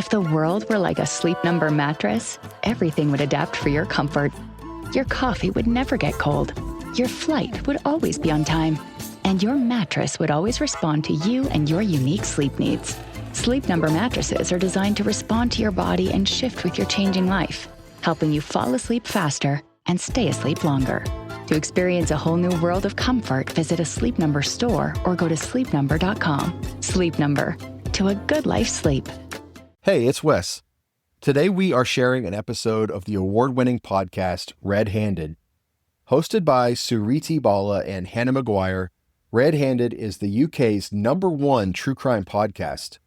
If the world were like a Sleep Number mattress, everything would adapt for your comfort. Your coffee would never get cold. Your flight would always be on time. And your mattress would always respond to you and your unique sleep needs. Sleep Number mattresses are designed to respond to your body and shift with your changing life, helping you fall asleep faster and stay asleep longer. To experience a whole new world of comfort, visit a Sleep Number store or go to sleepnumber.com. Sleep Number. To a good life sleep. Hey, it's Wes. Today we are sharing an episode of the award-winning podcast RedHanded. Hosted by Suruthi, Bala, and Hannah Maguire, RedHanded is the UK's #1 true crime podcast.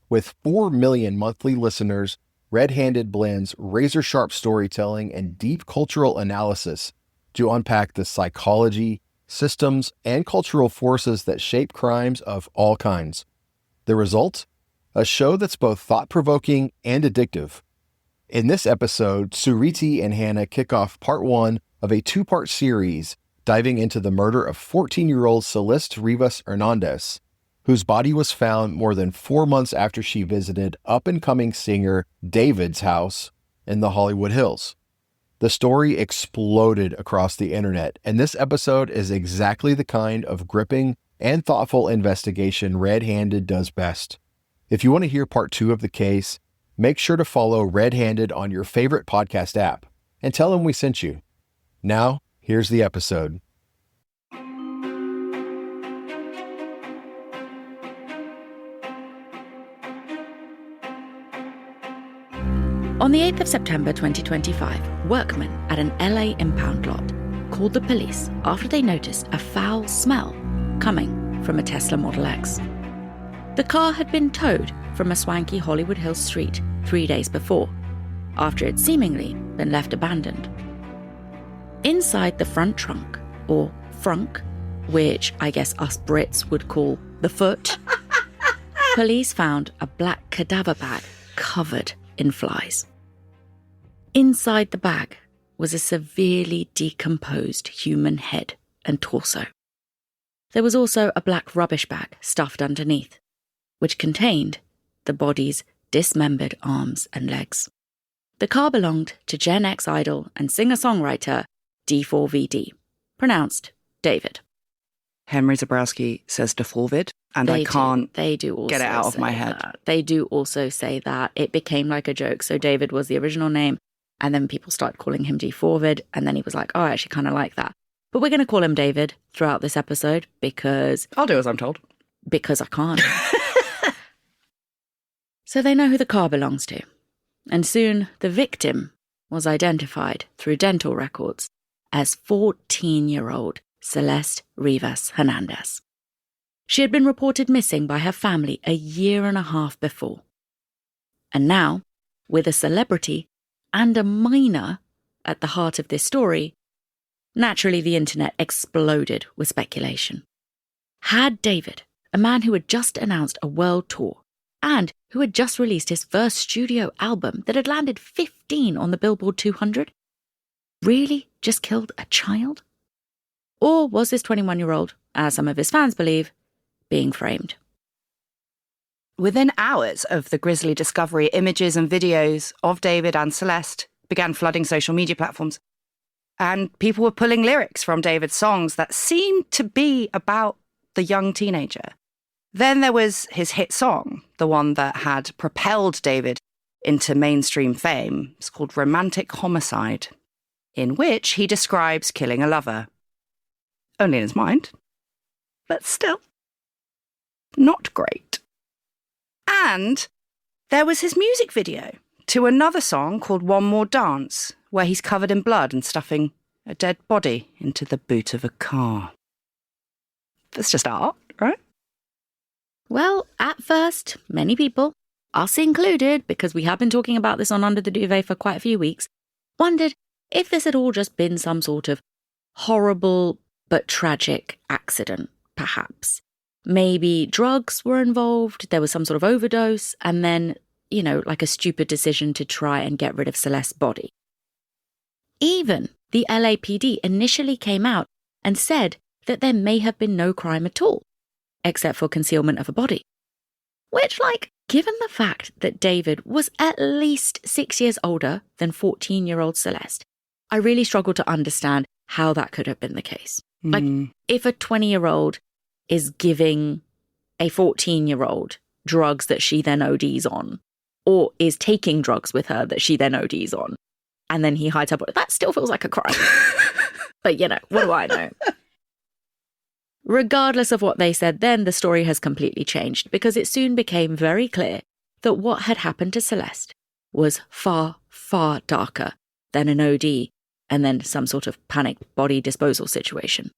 With 4 million monthly listeners, RedHanded blends razor-sharp storytelling and deep cultural analysis to unpack the psychology, systems, and cultural forces that shape crimes of all kinds. The result? A show that's both thought-provoking and addictive. In this episode, Suruthi and Hannah kick off part 1 of a 2-part series diving into the murder of 14-year-old Celeste Rivas Hernandez, whose body was found more than 4 months after she visited up-and-coming singer David's house in the Hollywood Hills. The story exploded across the internet, and this episode is exactly the kind of gripping and thoughtful investigation RedHanded does best. If you want to hear part 2 of the case, make sure to follow RedHanded on your favorite podcast app and tell them we sent you. Now, here's the episode. On the 8th of September 2025, workmen at an LA impound lot called the police after they noticed a foul smell coming from a Tesla Model X. The car had been towed from a swanky Hollywood Hills street 3 days before, after it seemingly been left abandoned. Inside the front trunk, or frunk, which I guess us Brits would call the foot, police found a black cadaver bag covered in flies. Inside the bag was a severely decomposed human head and torso. There was also a black rubbish bag stuffed underneath, which contained the body's dismembered arms and legs. The car belonged to Gen X idol and singer-songwriter D4VD, pronounced David. Henry Zabrowski says DeForvid, and I can't get it out of my head. They do also say that. It became like a joke. So David was the original name, and then people started calling him DeForvid, and then he was like, oh, I actually kind of like that. But we're going to call him David throughout this episode because... I'll do as I'm told. Because I can't. So they know who the car belongs to. And soon the victim was identified through dental records as 14-year-old Celeste Rivas Hernandez. She had been reported missing by her family a year and a half before. And now, with a celebrity and a minor at the heart of this story, naturally the internet exploded with speculation. Had David, a man who had just announced a world tour and who had just released his first studio album that had landed 15 on the Billboard 200, really just killed a child? Or was this 21-year-old, as some of his fans believe, being framed? Within hours of the grisly discovery, images and videos of David and Celeste began flooding social media platforms. And people were pulling lyrics from David's songs that seemed to be about the young teenager. Then there was his hit song, the one that had propelled David into mainstream fame. It's called Romantic Homicide, in which he describes killing a lover. Only in his mind, but still not great. And there was his music video to another song called One More Dance, where he's covered in blood and stuffing a dead body into the boot of a car. That's just art, right? Well, at first, many people, us included, because we have been talking about this on Under the Duvet for quite a few weeks, wondered if this had all just been some sort of horrible but tragic accident, perhaps. Maybe drugs were involved, there was some sort of overdose, and then, like a stupid decision to try and get rid of Celeste's body. Even the LAPD initially came out and said that there may have been no crime at all, except for concealment of a body. Which, like, given the fact that David was at least 6 years older than 14-year-old Celeste, I really struggle to understand how that could have been the case. Like, if a 20-year-old is giving a 14-year-old drugs that she then ODs on, or is taking drugs with her that she then ODs on, and then he hides her body, that still feels like a crime. But, you know, what do I know? Regardless of what they said then, the story has completely changed because it soon became very clear that what had happened to Celeste was far, far darker than an OD and then some sort of panic body disposal situation.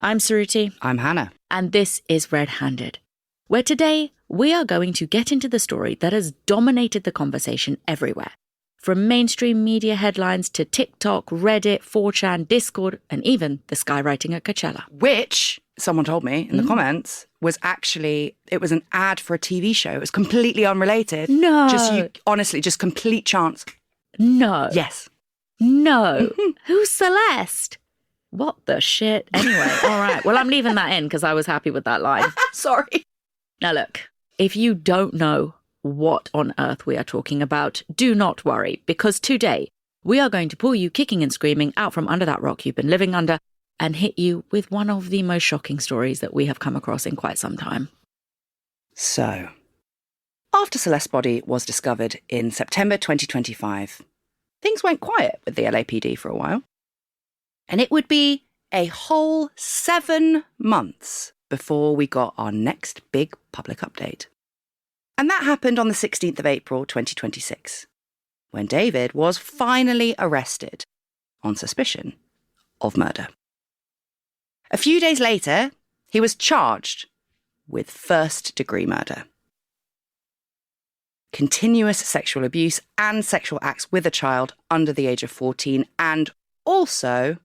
I'm Suruthi. I'm Hannah. And this is Red-Handed, where today we are going to get into the story that has dominated the conversation everywhere. From mainstream media headlines to TikTok, Reddit, 4chan, Discord, and even the skywriting at Coachella. Which, someone told me in the comments, was actually, it was an ad for a TV show. It was completely unrelated. No. Honestly, just complete chance. No. Yes. No. Who's Celeste? What the shit? Anyway, all right. Well, I'm leaving that in because I was happy with that line. Sorry. Now look, if you don't know what on earth we are talking about, do not worry, because today we are going to pull you kicking and screaming out from under that rock you've been living under and hit you with one of the most shocking stories that we have come across in quite some time. So, after Celeste's body was discovered in September 2025, things went quiet with the LAPD for a while. And it would be a whole 7 months before we got our next big public update. And that happened on the 16th of April, 2026, when David was finally arrested on suspicion of murder. A few days later, he was charged with first-degree murder, continuous sexual abuse and sexual acts with a child under the age of 14, and also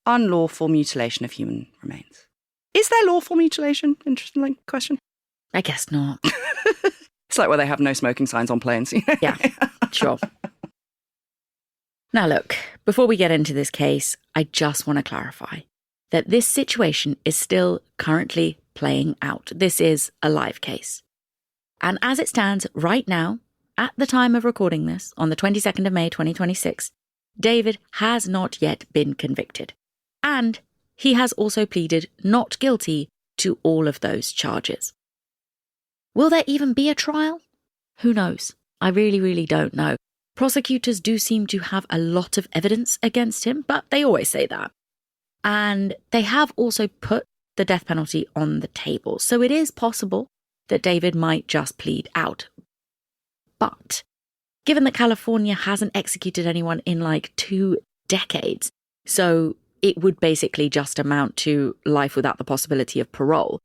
unlawful mutilation of human remains. Is there lawful mutilation? Interesting question. I guess not. It's like where they have no smoking signs on planes. Yeah, sure. Now look, before we get into this case, I just want to clarify that this situation is still currently playing out. This is a live case. And as it stands right now, at the time of recording this, on the 22nd of May 2026, David has not yet been convicted. And he has also pleaded not guilty to all of those charges. Will there even be a trial? Who knows? I really, really don't know. Prosecutors do seem to have a lot of evidence against him, but they always say that. And they have also put the death penalty on the table. So it is possible that David might just plead out. But given that California hasn't executed anyone in like 2 decades, so it would basically just amount to life without the possibility of parole.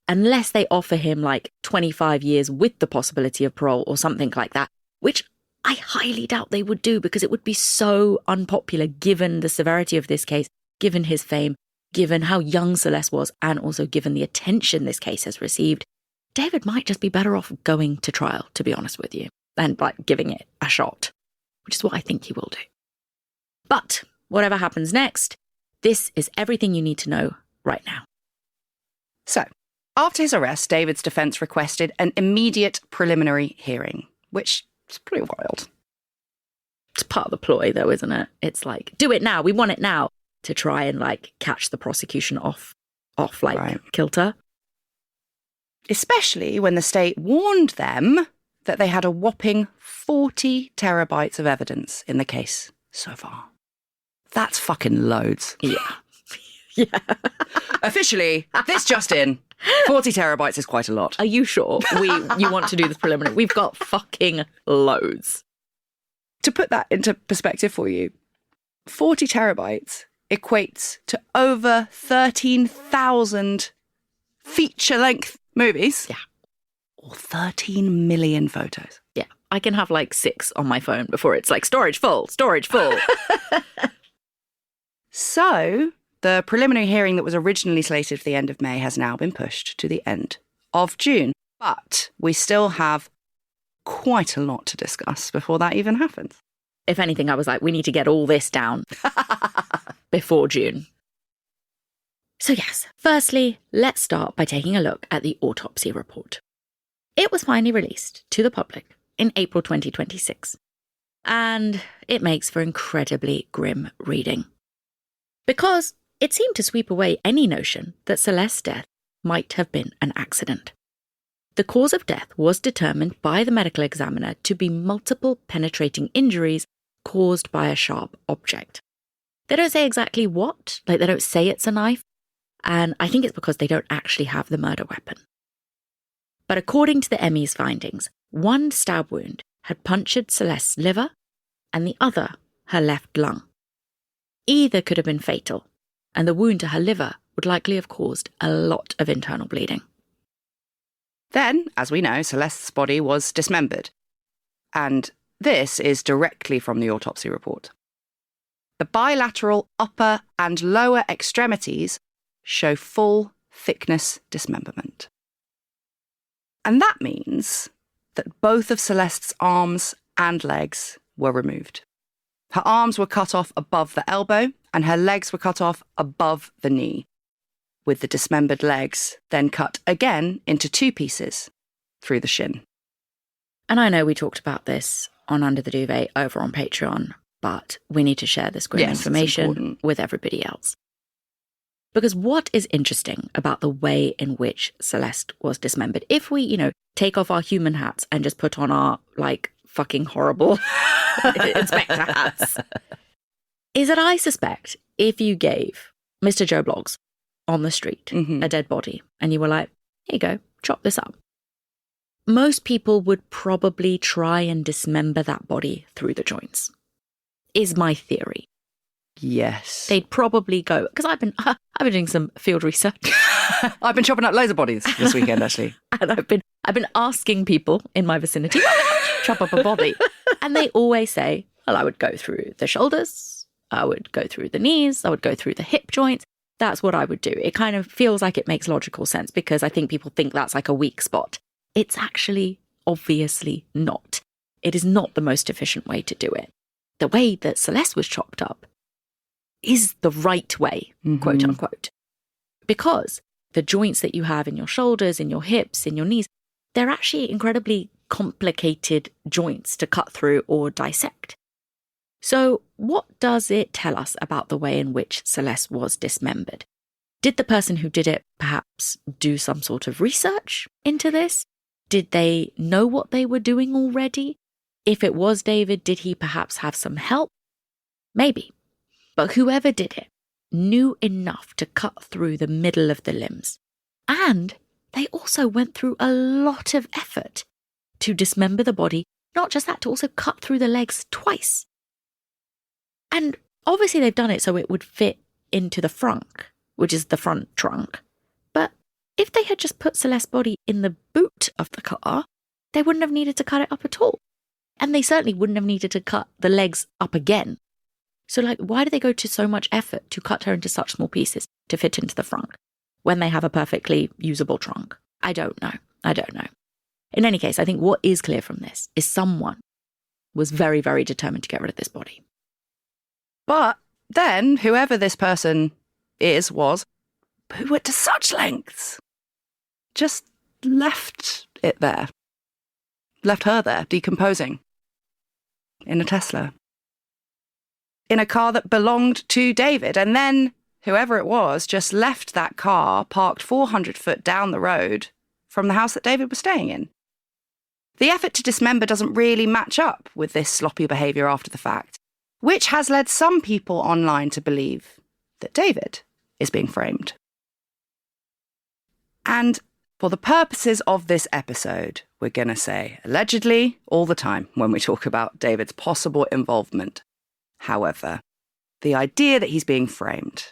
Unless they offer him like 25 years with the possibility of parole or something like that, which I highly doubt they would do because it would be so unpopular given the severity of this case, given his fame, given how young Celeste was, and also given the attention this case has received. David might just be better off going to trial, to be honest with you, and like giving it a shot, which is what I think he will do. But whatever happens next, this is everything you need to know right now. So, after his arrest, David's defense requested an immediate preliminary hearing, which is pretty wild. It's part of the ploy, though, isn't it? It's like, do it now, we want it now, to try and like catch the prosecution off like kilter. Especially when the state warned them that they had a whopping 40 terabytes of evidence in the case so far. That's fucking loads. Yeah. Yeah. Officially, this just in, 40 terabytes is quite a lot. Are you sure you want to do this preliminary? We've got fucking loads. To put that into perspective for you, 40 terabytes equates to over 13,000 feature-length movies. Yeah. Or 13 million photos. Yeah. I can have like 6 on my phone before it's like storage full, storage full. So, the preliminary hearing that was originally slated for the end of May has now been pushed to the end of June. But we still have quite a lot to discuss before that even happens. If anything, I was like, we need to get all this down before June. So yes, firstly, let's start by taking a look at the autopsy report. It was finally released to the public in April 2026. And it makes for incredibly grim reading. Because it seemed to sweep away any notion that Celeste's death might have been an accident. The cause of death was determined by the medical examiner to be multiple penetrating injuries caused by a sharp object. They don't say exactly what, like they don't say it's a knife, and I think it's because they don't actually have the murder weapon. But according to the ME's findings, one stab wound had punctured Celeste's liver and the other her left lung. Either could have been fatal, and the wound to her liver would likely have caused a lot of internal bleeding. Then, as we know, Celeste's body was dismembered. And this is directly from the autopsy report. The bilateral upper and lower extremities show full thickness dismemberment. And that means that both of Celeste's arms and legs were removed. Her arms were cut off above the elbow and her legs were cut off above the knee, with the dismembered legs then cut again into two pieces through the shin. And I know we talked about this on Under the Duvet over on Patreon, but we need to share this grim information with everybody else. Because what is interesting about the way in which Celeste was dismembered, if we, take off our human hats and just put on our, fucking horrible inspector hats, is that I suspect if you gave Mr. Joe Bloggs on the street a dead body and you were like, here you go, chop this up, most people would probably try and dismember that body through the joints, is my theory. Yes. They'd probably go, because I've been doing some field research. I've been chopping up loads of bodies this weekend, actually. And I've been asking people in my vicinity, well, how do you chop up a body? And they always say, well, I would go through the shoulders, I would go through the knees, I would go through the hip joints. That's what I would do. It kind of feels like it makes logical sense because I think people think that's like a weak spot. It's actually obviously not. It is not the most efficient way to do it. The way that Celeste was chopped up is the right way, quote unquote. Because the joints that you have in your shoulders, in your hips, in your knees, they're actually incredibly complicated joints to cut through or dissect. So what does it tell us about the way in which Celeste was dismembered? Did the person who did it perhaps do some sort of research into this? Did they know what they were doing already? If it was David, did he perhaps have some help? Maybe. But whoever did it knew enough to cut through the middle of the limbs. And they also went through a lot of effort to dismember the body, not just that, to also cut through the legs twice. And obviously they've done it so it would fit into the frunk, which is the front trunk. But if they had just put Celeste's body in the boot of the car, they wouldn't have needed to cut it up at all. And they certainly wouldn't have needed to cut the legs up again. So why do they go to so much effort to cut her into such small pieces to fit into the frunk when they have a perfectly usable trunk? I don't know. In any case, I think what is clear from this is someone was very, very determined to get rid of this body. But then, whoever this person was, who went to such lengths, just left it there. Left her there, decomposing. In a Tesla. In a car that belonged to David. And then, whoever it was, just left that car parked 400 foot down the road from the house that David was staying in. The effort to dismember doesn't really match up with this sloppy behaviour after the fact, which has led some people online to believe that David is being framed. And for the purposes of this episode, we're going to say allegedly all the time when we talk about David's possible involvement. However, the idea that he's being framed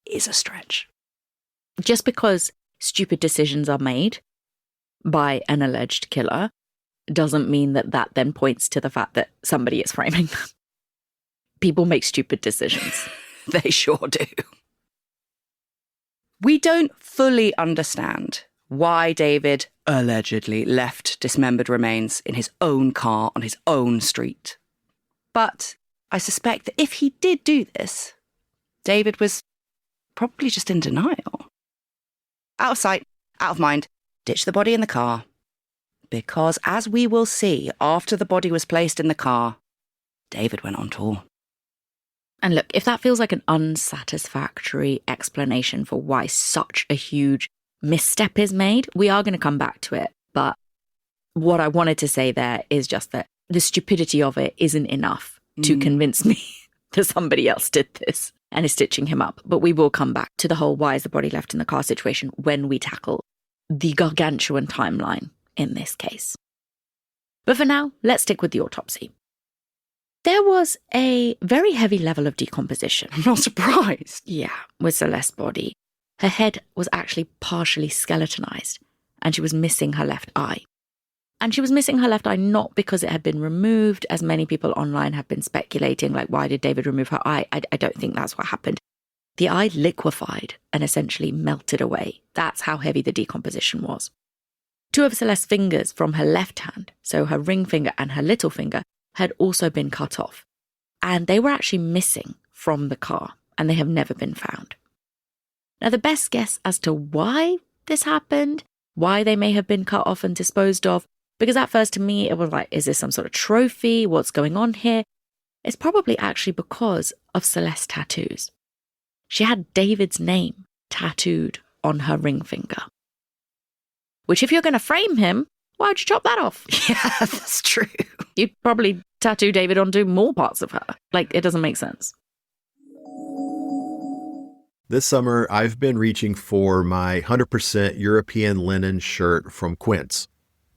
is a stretch. Just because stupid decisions are made by an alleged killer doesn't mean that that then points to the fact that somebody is framing them. People make stupid decisions. They sure do. We don't fully understand why David allegedly left dismembered remains in his own car on his own street. But I suspect that if he did do this, David was probably just in denial. Out of sight, out of mind, ditch the body in the car, Because, as we will see, after the body was placed in the car, David went on tour. And look, if that feels like an unsatisfactory explanation for why such a huge misstep is made, we are going to come back to it. But what I wanted to say there is just that the stupidity of it isn't enough to convince me that somebody else did this and is stitching him up. But we will come back to the whole why is the body left in the car situation when we tackle the gargantuan timeline in this case. But for now, let's stick with the autopsy. There was a very heavy level of decomposition. I'm not surprised. Yeah, with Celeste's body. Her head was actually partially skeletonized, and she was missing her left eye. And she was missing her left eye not because it had been removed, as many people online have been speculating, like, why did David remove her eye? I don't think that's what happened. The eye liquefied and essentially melted away. That's how heavy the decomposition was. 2 of Celeste's fingers from her left hand, so her ring finger and her little finger, had also been cut off. And they were actually missing from the car, and they have never been found. Now, the best guess as to why this happened, why they may have been cut off and disposed of, because at first to me it was like, is this some sort of trophy? What's going on here? It's probably actually because of Celeste's tattoos. She had David's name tattooed on her ring finger. Which, if you're going to frame him, why would you chop that off? Yeah, that's true. You'd probably tattoo David onto more parts of her. Like, it doesn't make sense. This summer, I've been reaching for my 100% European linen shirt from Quince.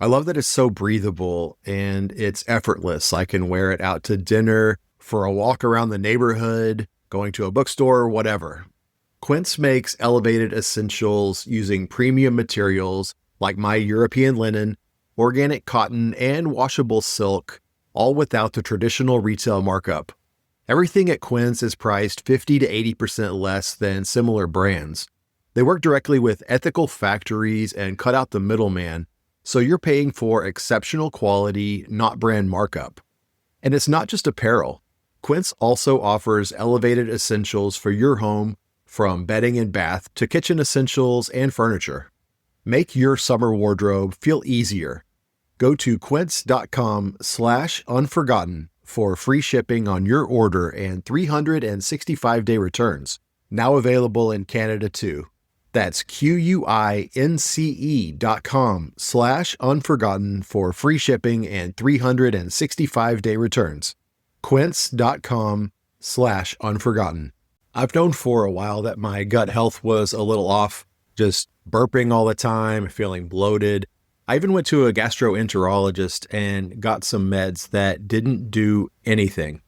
I love that it's so breathable and it's effortless. I can wear it out to dinner, for a walk around the neighborhood, going to a bookstore, whatever. Quince makes elevated essentials using premium materials like my European linen, organic cotton, and washable silk, all without the traditional retail markup. Everything at Quince is priced 50 to 80% less than similar brands. They work directly with ethical factories and cut out the middleman, so you're paying for exceptional quality, not brand markup. And it's not just apparel. Quince also offers elevated essentials for your home, from bedding and bath to kitchen essentials and furniture. Make your summer wardrobe feel easier. Go to quince.com/unforgotten for free shipping on your order and 365-day returns. Now available in Canada too. That's QUINCE.com/unforgotten for free shipping and 365-day returns. Quince.com/unforgotten. I've known for a while that my gut health was a little off, just burping all the time, feeling bloated. I even went to a gastroenterologist and got some meds that didn't do anything.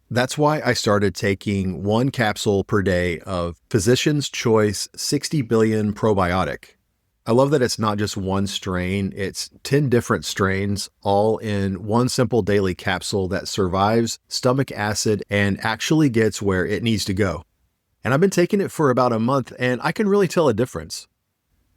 That's why I started taking 1 capsule per day of Physician's Choice 60 billion probiotic. I love that it's not just one strain, it's 10 different strains, all in one simple daily capsule that survives stomach acid and actually gets where it needs to go. And I've been taking it for about a month, and I can really tell a difference.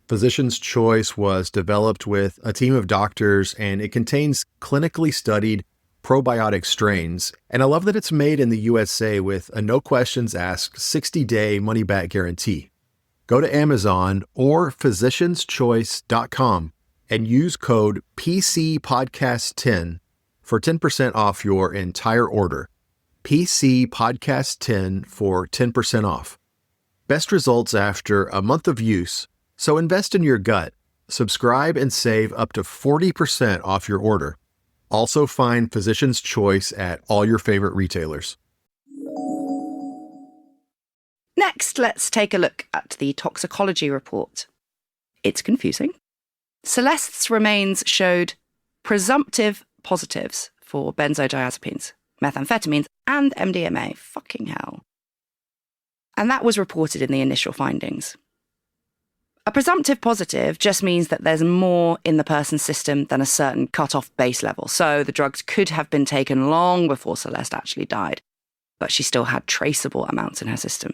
Physician's Choice was developed with a team of doctors, and it contains clinically studied probiotic strains. And I love that it's made in the USA with a no questions asked 60-day money-back guarantee. Go to Amazon or physicianschoice.com and use code PCPodcast10 for 10% off your entire order. PCPodcast10 for 10% off. Best results after a month of use. So invest in your gut. Subscribe and save up to 40% off your order. Also find Physician's Choice at all your favorite retailers. Next, let's take a look at the toxicology report. It's confusing. Celeste's remains showed presumptive positives for benzodiazepines, methamphetamines, and MDMA. Fucking hell. And that was reported in the initial findings. A presumptive positive just means that there's more in the person's system than a certain cut-off base level. So the drugs could have been taken long before Celeste actually died, but she still had traceable amounts in her system.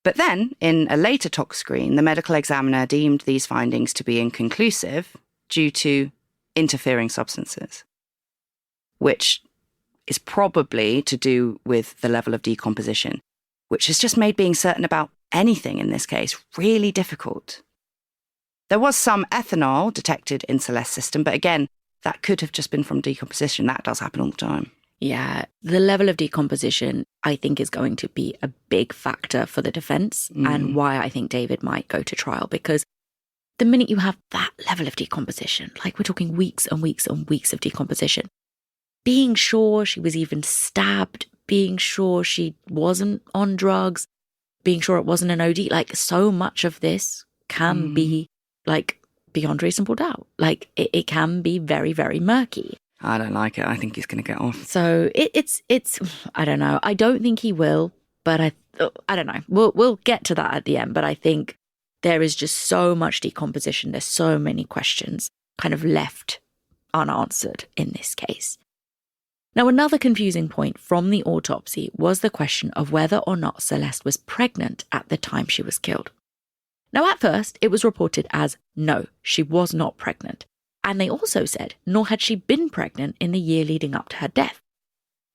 But then, in a later tox screen, the medical examiner deemed these findings to be inconclusive due to interfering substances, which is probably to do with the level of decomposition, which has just made being certain about anything in this case really difficult. There was some ethanol detected in Celeste's system, but again, that could have just been from decomposition. That does happen all the time. Yeah, the level of decomposition, I think, is going to be a big factor for the defense and why I think David might go to trial. Because the minute you have that level of decomposition, like we're talking weeks and weeks and weeks of decomposition, being sure she was even stabbed, being sure she wasn't on drugs, being sure it wasn't an OD, like so much of this can be like beyond reasonable doubt. Like it can be very, very murky. I don't like it. I think he's going to get off. So it's I don't know. I don't think he will, but I don't know. We'll get to that at the end. But I think there is just so much decomposition. There's so many questions kind of left unanswered in this case. Now, another confusing point from the autopsy was the question of whether or not Celeste was pregnant at the time she was killed. Now, at first, it was reported as no, she was not pregnant. And they also said, nor had she been pregnant in the year leading up to her death.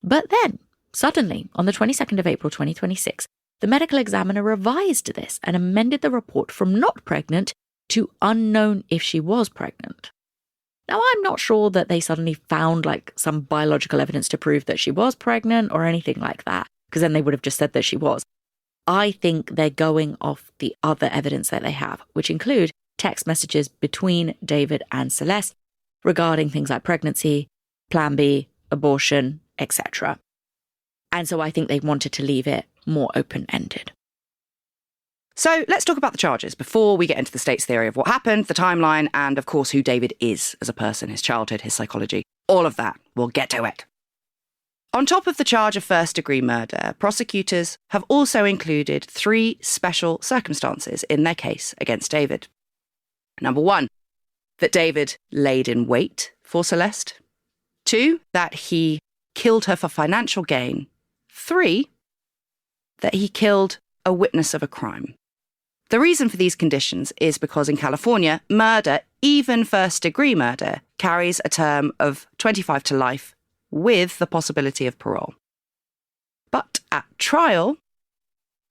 But then, suddenly, on the 22nd of April 2026, the medical examiner revised this and amended the report from not pregnant to unknown if she was pregnant. Now, I'm not sure that they suddenly found like some biological evidence to prove that she was pregnant or anything like that, because then they would have just said that she was. I think they're going off the other evidence that they have, which include text messages between David and Celeste regarding things like pregnancy, Plan B, abortion, etc. And so I think they wanted to leave it more open-ended. So let's talk about the charges before we get into the state's theory of what happened, the timeline, and of course who David is as a person, his childhood, his psychology, all of that. We'll get to it. On top of the charge of first-degree murder, prosecutors have also included 3 special circumstances in their case against David. Number 1, that David laid in wait for Celeste. 2, that he killed her for financial gain. 3, that he killed a witness of a crime. The reason for these conditions is because in California, murder, even first-degree murder, carries a term of 25 to life with the possibility of parole. But at trial,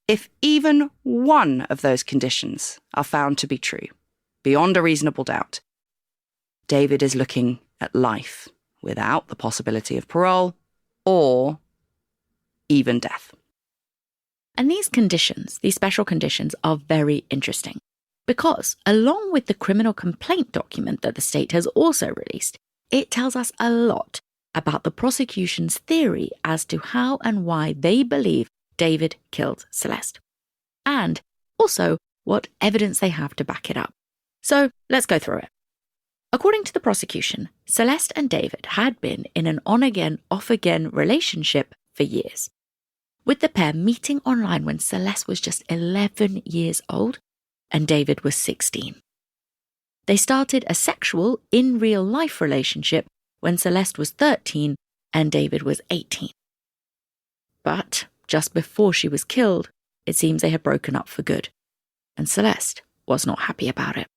if even one of those conditions are found to be true, beyond a reasonable doubt, David is looking at life without the possibility of parole or even death. And these conditions, these special conditions, are very interesting because, along with the criminal complaint document that the state has also released, it tells us a lot about the prosecution's theory as to how and why they believe David killed Celeste, and also what evidence they have to back it up. So let's go through it. According to the prosecution, Celeste and David had been in an on-again, off-again relationship for years, with the pair meeting online when Celeste was just 11 years old and David was 16. They started a sexual, in real-life relationship when Celeste was 13 and David was 18. But just before she was killed, it seems they had broken up for good, and Celeste was not happy about it.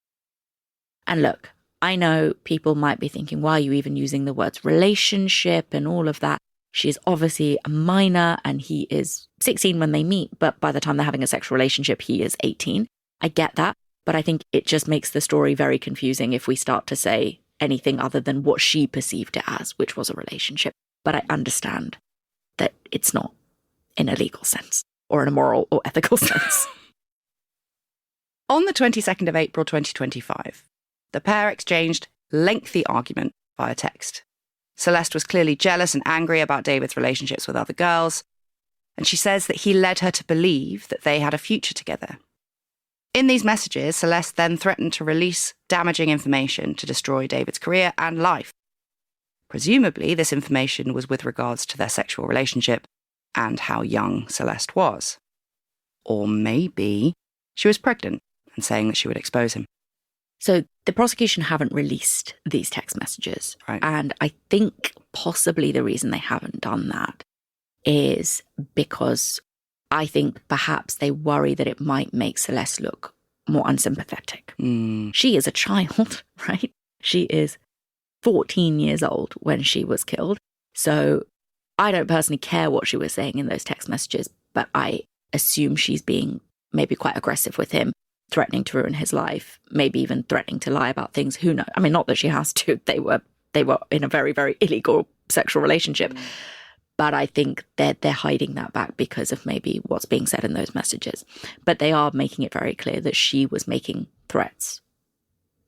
And look, I know people might be thinking, why are you even using the words relationship and all of that? She is obviously a minor and he is 16 when they meet, but by the time they're having a sexual relationship, he is 18. I get that, but I think it just makes the story very confusing if we start to say anything other than what she perceived it as, which was a relationship. But I understand that it's not in a legal sense or in a moral or ethical sense. On the 22nd of April 2025, the pair exchanged lengthy argument via text. Celeste was clearly jealous and angry about David's relationships with other girls, and she says that he led her to believe that they had a future together. In these messages, Celeste then threatened to release damaging information to destroy David's career and life. Presumably, this information was with regards to their sexual relationship and how young Celeste was. Or maybe she was pregnant and saying that she would expose him. So the prosecution haven't released these text messages. Right. And I think possibly the reason they haven't done that is because I think perhaps they worry that it might make Celeste look more unsympathetic. She is a child, right? She is 14 years old when she was killed. So I don't personally care what she was saying in those text messages, but I assume she's being maybe quite aggressive with him, threatening to ruin his life, maybe even threatening to lie about things. Who knows? I mean, not that she has to. They were in a very, very illegal sexual relationship. But I think they're hiding that back because of maybe what's being said in those messages. But they are making it very clear that she was making threats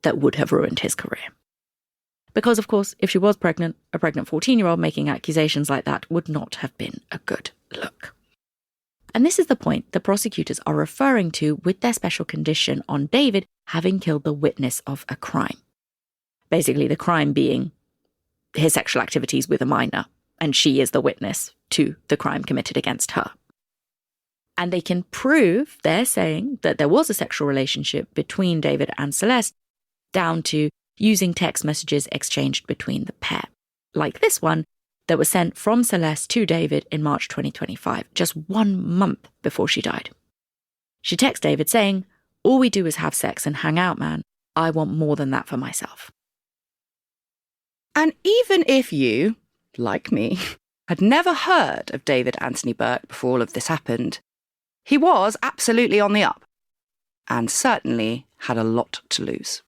that would have ruined his career. Because, of course, if she was pregnant, a pregnant 14-year-old making accusations like that would not have been a good look. And this is the point the prosecutors are referring to with their special condition on David having killed the witness of a crime. Basically, the crime being his sexual activities with a minor, and she is the witness to the crime committed against her. And they can prove, they're saying, that there was a sexual relationship between David and Celeste down to using text messages exchanged between the pair, like this one that was sent from Celeste to David in March 2025, just 1 month before she died. She texts David saying, "All we do is have sex and hang out, man. I want more than that for myself." And even if you, like me, had never heard of David Anthony Burke before all of this happened, he was absolutely on the up, and certainly had a lot to lose.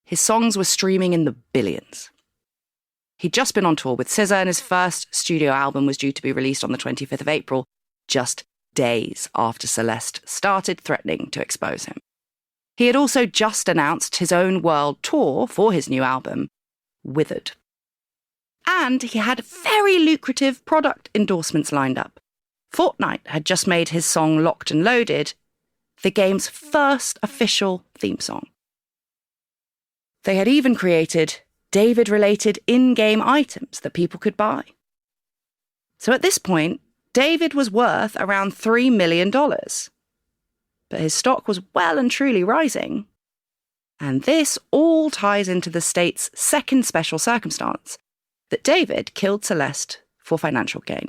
His songs were streaming in the billions. He'd just been on tour with SZA, and his first studio album was due to be released on the 25th of April, just days after Celeste started threatening to expose him. He had also just announced his own world tour for his new album, Withered. And he had very lucrative product endorsements lined up. Fortnite had just made his song Locked and Loaded the game's first official theme song. They had even created David-related in-game items that people could buy. So at this point, David was worth around $3 million. But his stock was well and truly rising. And this all ties into the state's second special circumstance, that David killed Celeste for financial gain.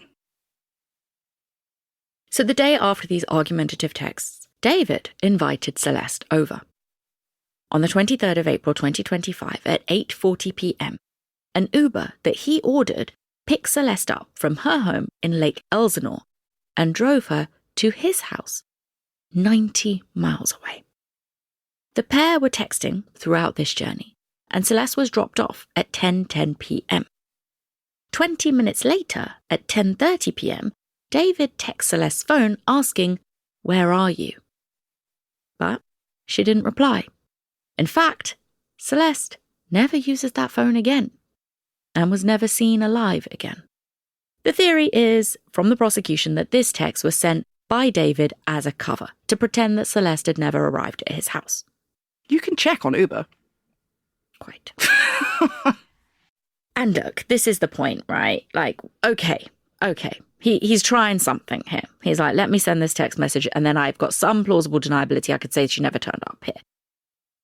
So the day after these argumentative texts, David invited Celeste over. On the 23rd of April 2025 at 8:40 p.m, an Uber that he ordered picked Celeste up from her home in Lake Elsinore and drove her to his house, 90 miles away. The pair were texting throughout this journey, and Celeste was dropped off at 10:10 p.m. 20 minutes later, at 10:30 p.m, David texts Celeste's phone asking, "Where are you?" But she didn't reply. In fact, Celeste never uses that phone again and was never seen alive again. The theory is, from the prosecution, that this text was sent by David as a cover to pretend that Celeste had never arrived at his house. You can check on Uber. Quite. And look, this is the point, right? Like, okay. He's trying something here. He's like, let me send this text message, and then I've got some plausible deniability. I could say she never turned up here.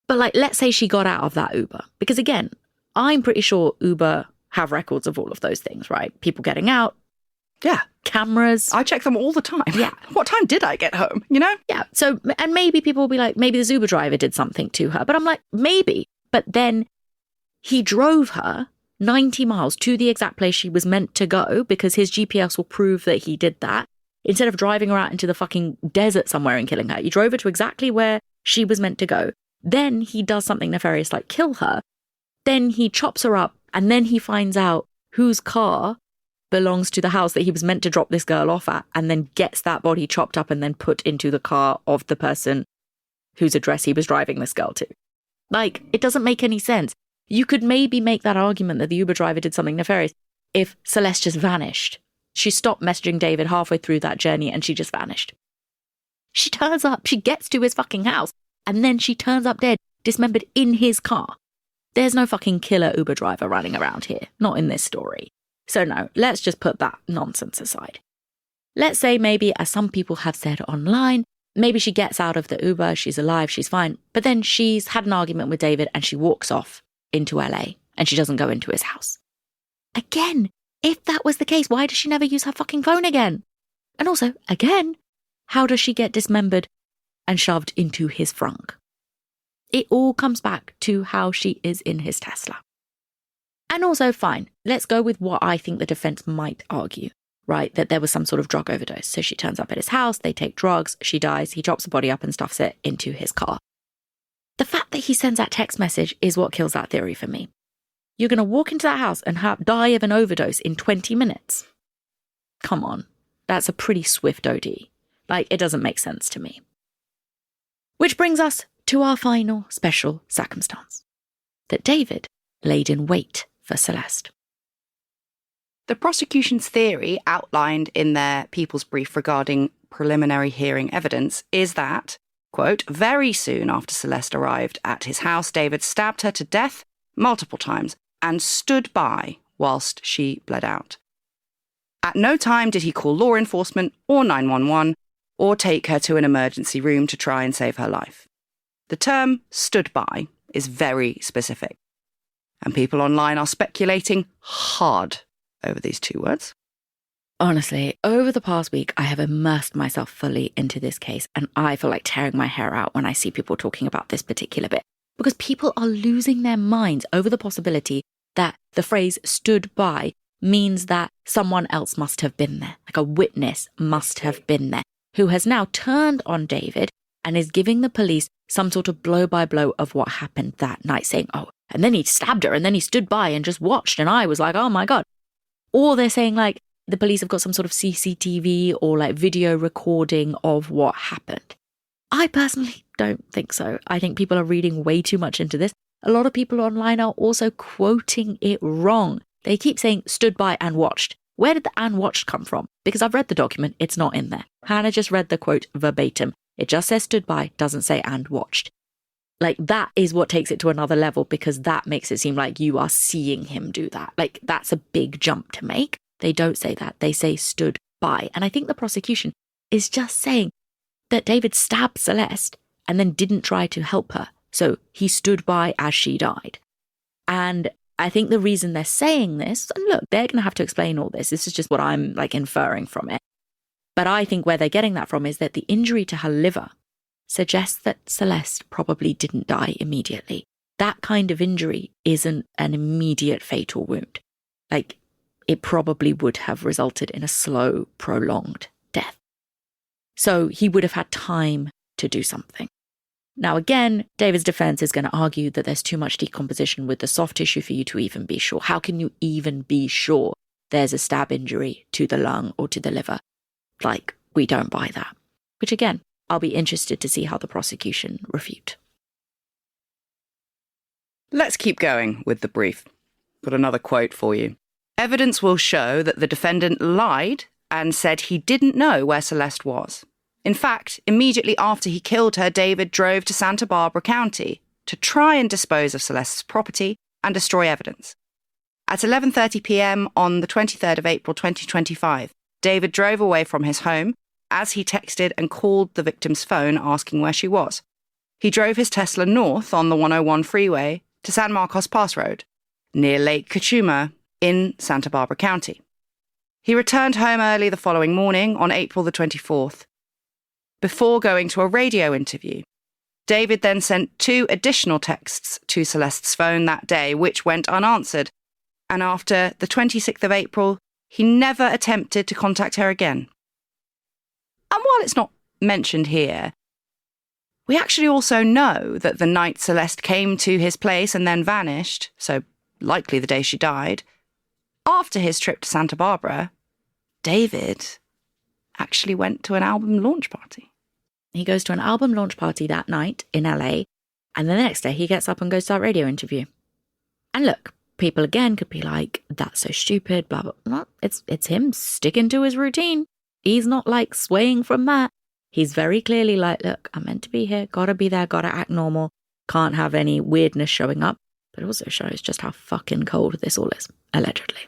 But like, let's say she got out of that Uber. Because again, I'm pretty sure Uber have records of all of those things, right? People getting out. Yeah. Cameras. I check them all the time. Yeah. What time did I get home, you know? Yeah. So, and maybe people will be like, maybe this Uber driver did something to her. But I'm like, maybe. But then he drove her 90 miles to the exact place she was meant to go, because his GPS will prove that he did that. Instead of driving her out into the fucking desert somewhere and killing her, he drove her to exactly where she was meant to go. Then he does something nefarious like kill her. Then he chops her up, and then he finds out whose car belongs to the house that he was meant to drop this girl off at, and then gets that body chopped up and then put into the car of the person whose address he was driving this girl to. Like, it doesn't make any sense. You could maybe make that argument that the Uber driver did something nefarious if Celeste just vanished. She stopped messaging David halfway through that journey and she just vanished. She turns up, she gets to his fucking house, and then she turns up dead, dismembered in his car. There's no fucking killer Uber driver running around here. Not in this story. So no, let's just put that nonsense aside. Let's say maybe, as some people have said online, maybe she gets out of the Uber, she's alive, she's fine, but then she's had an argument with David and she walks off into LA and she doesn't go into his house. Again, if that was the case, why does she never use her fucking phone again? And also, again, how does she get dismembered and shoved into his frunk? It all comes back to how she is in his Tesla. And also, fine, let's go with what I think the defense might argue, right, that there was some sort of drug overdose. So she turns up at his house, they take drugs, she dies, he drops the body up and stuffs it into his car. The fact that he sends that text message is what kills that theory for me. You're going to walk into that house and die of an overdose in 20 minutes. Come on, that's a pretty swift OD. Like, it doesn't make sense to me. Which brings us to our final special circumstance. That David laid in wait for Celeste. The prosecution's theory outlined in their People's Brief regarding preliminary hearing evidence is that, quote, very soon after Celeste arrived at his house, David stabbed her to death multiple times and stood by whilst she bled out. At no time did he call law enforcement or 911 or take her to an emergency room to try and save her life. The term stood by is very specific, and people online are speculating hard over these two words. Honestly, over the past week, I have immersed myself fully into this case, and I feel like tearing my hair out when I see people talking about this particular bit, because people are losing their minds over the possibility that the phrase stood by means that someone else must have been there, like a witness must have been there, who has now turned on David and is giving the police some sort of blow-by-blow of what happened that night, saying, oh, and then he stabbed her and then he stood by and just watched, and I was like, oh my God. Or they're saying like the police have got some sort of CCTV or like video recording of what happened. I personally don't think so. I think people are reading way too much into this. A lot of people online are also quoting it wrong. They keep saying stood by and watched. Where did the and watched come from? Because I've read the document, it's not in there. Hannah just read the quote verbatim. It just says stood by, doesn't say and watched. Like, that is what takes it to another level, because that makes it seem like you are seeing him do that. Like, that's a big jump to make. They don't say that. They say stood by. And I think the prosecution is just saying that David stabbed Celeste and then didn't try to help her. So he stood by as she died. And I think the reason they're saying this, and look, they're going to have to explain all this. This is just what I'm like inferring from it. But I think where they're getting that from is that the injury to her liver suggests that Celeste probably didn't die immediately. That kind of injury isn't an immediate fatal wound. Like, it probably would have resulted in a slow, prolonged death. So he would have had time to do something. Now, again, David's defense is going to argue that there's too much decomposition with the soft tissue for you to even be sure. How can you even be sure there's a stab injury to the lung or to the liver? Like, we don't buy that. Which, again, I'll be interested to see how the prosecution refute. Let's keep going with the brief. Got another quote for you. Evidence will show that the defendant lied and said he didn't know where Celeste was. In fact, immediately after he killed her, David drove to Santa Barbara County to try and dispose of Celeste's property and destroy evidence. At 11:30 p.m. on the 23rd of April 2025, David drove away from his home as he texted and called the victim's phone asking where she was. He drove his Tesla north on the 101 freeway to San Marcos Pass Road, near Lake Cachuma in Santa Barbara County. He returned home early the following morning on April the 24th. Before going to a radio interview, David then sent 2 additional texts to Celeste's phone that day, which went unanswered. And after the 26th of April, he never attempted to contact her again. And while it's not mentioned here, we actually also know that the night Celeste came to his place and then vanished, so likely the day she died, after his trip to Santa Barbara, David actually went to an album launch party. He goes to an album launch party that night in LA, and the next day he gets up and goes to that radio interview. And look, people again could be like, that's so stupid, blah, blah, blah. It's him sticking to his routine. He's not like swaying from that. He's very clearly like, look, I'm meant to be here, gotta be there, gotta act normal, can't have any weirdness showing up. But it also shows just how fucking cold this all is, allegedly.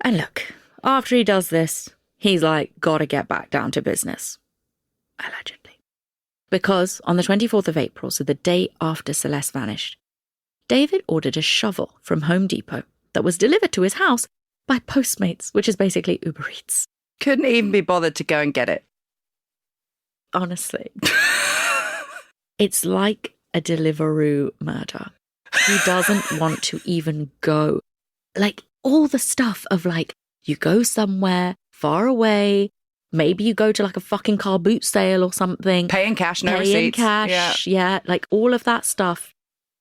And look, after he does this, he's like, gotta get back down to business. Allegedly. Because on the 24th of April, so the day after Celeste vanished, David ordered a shovel from Home Depot that was delivered to his house by Postmates, which is basically Uber Eats. Couldn't even be bothered to go and get it. Honestly. It's like a Deliveroo murder. He doesn't want to even go. Like, all the stuff of, like, you go somewhere far away, maybe you go to, like, a fucking car boot sale or something. Pay in cash, no Pay receipts. in cash, yeah. Like, all of that stuff.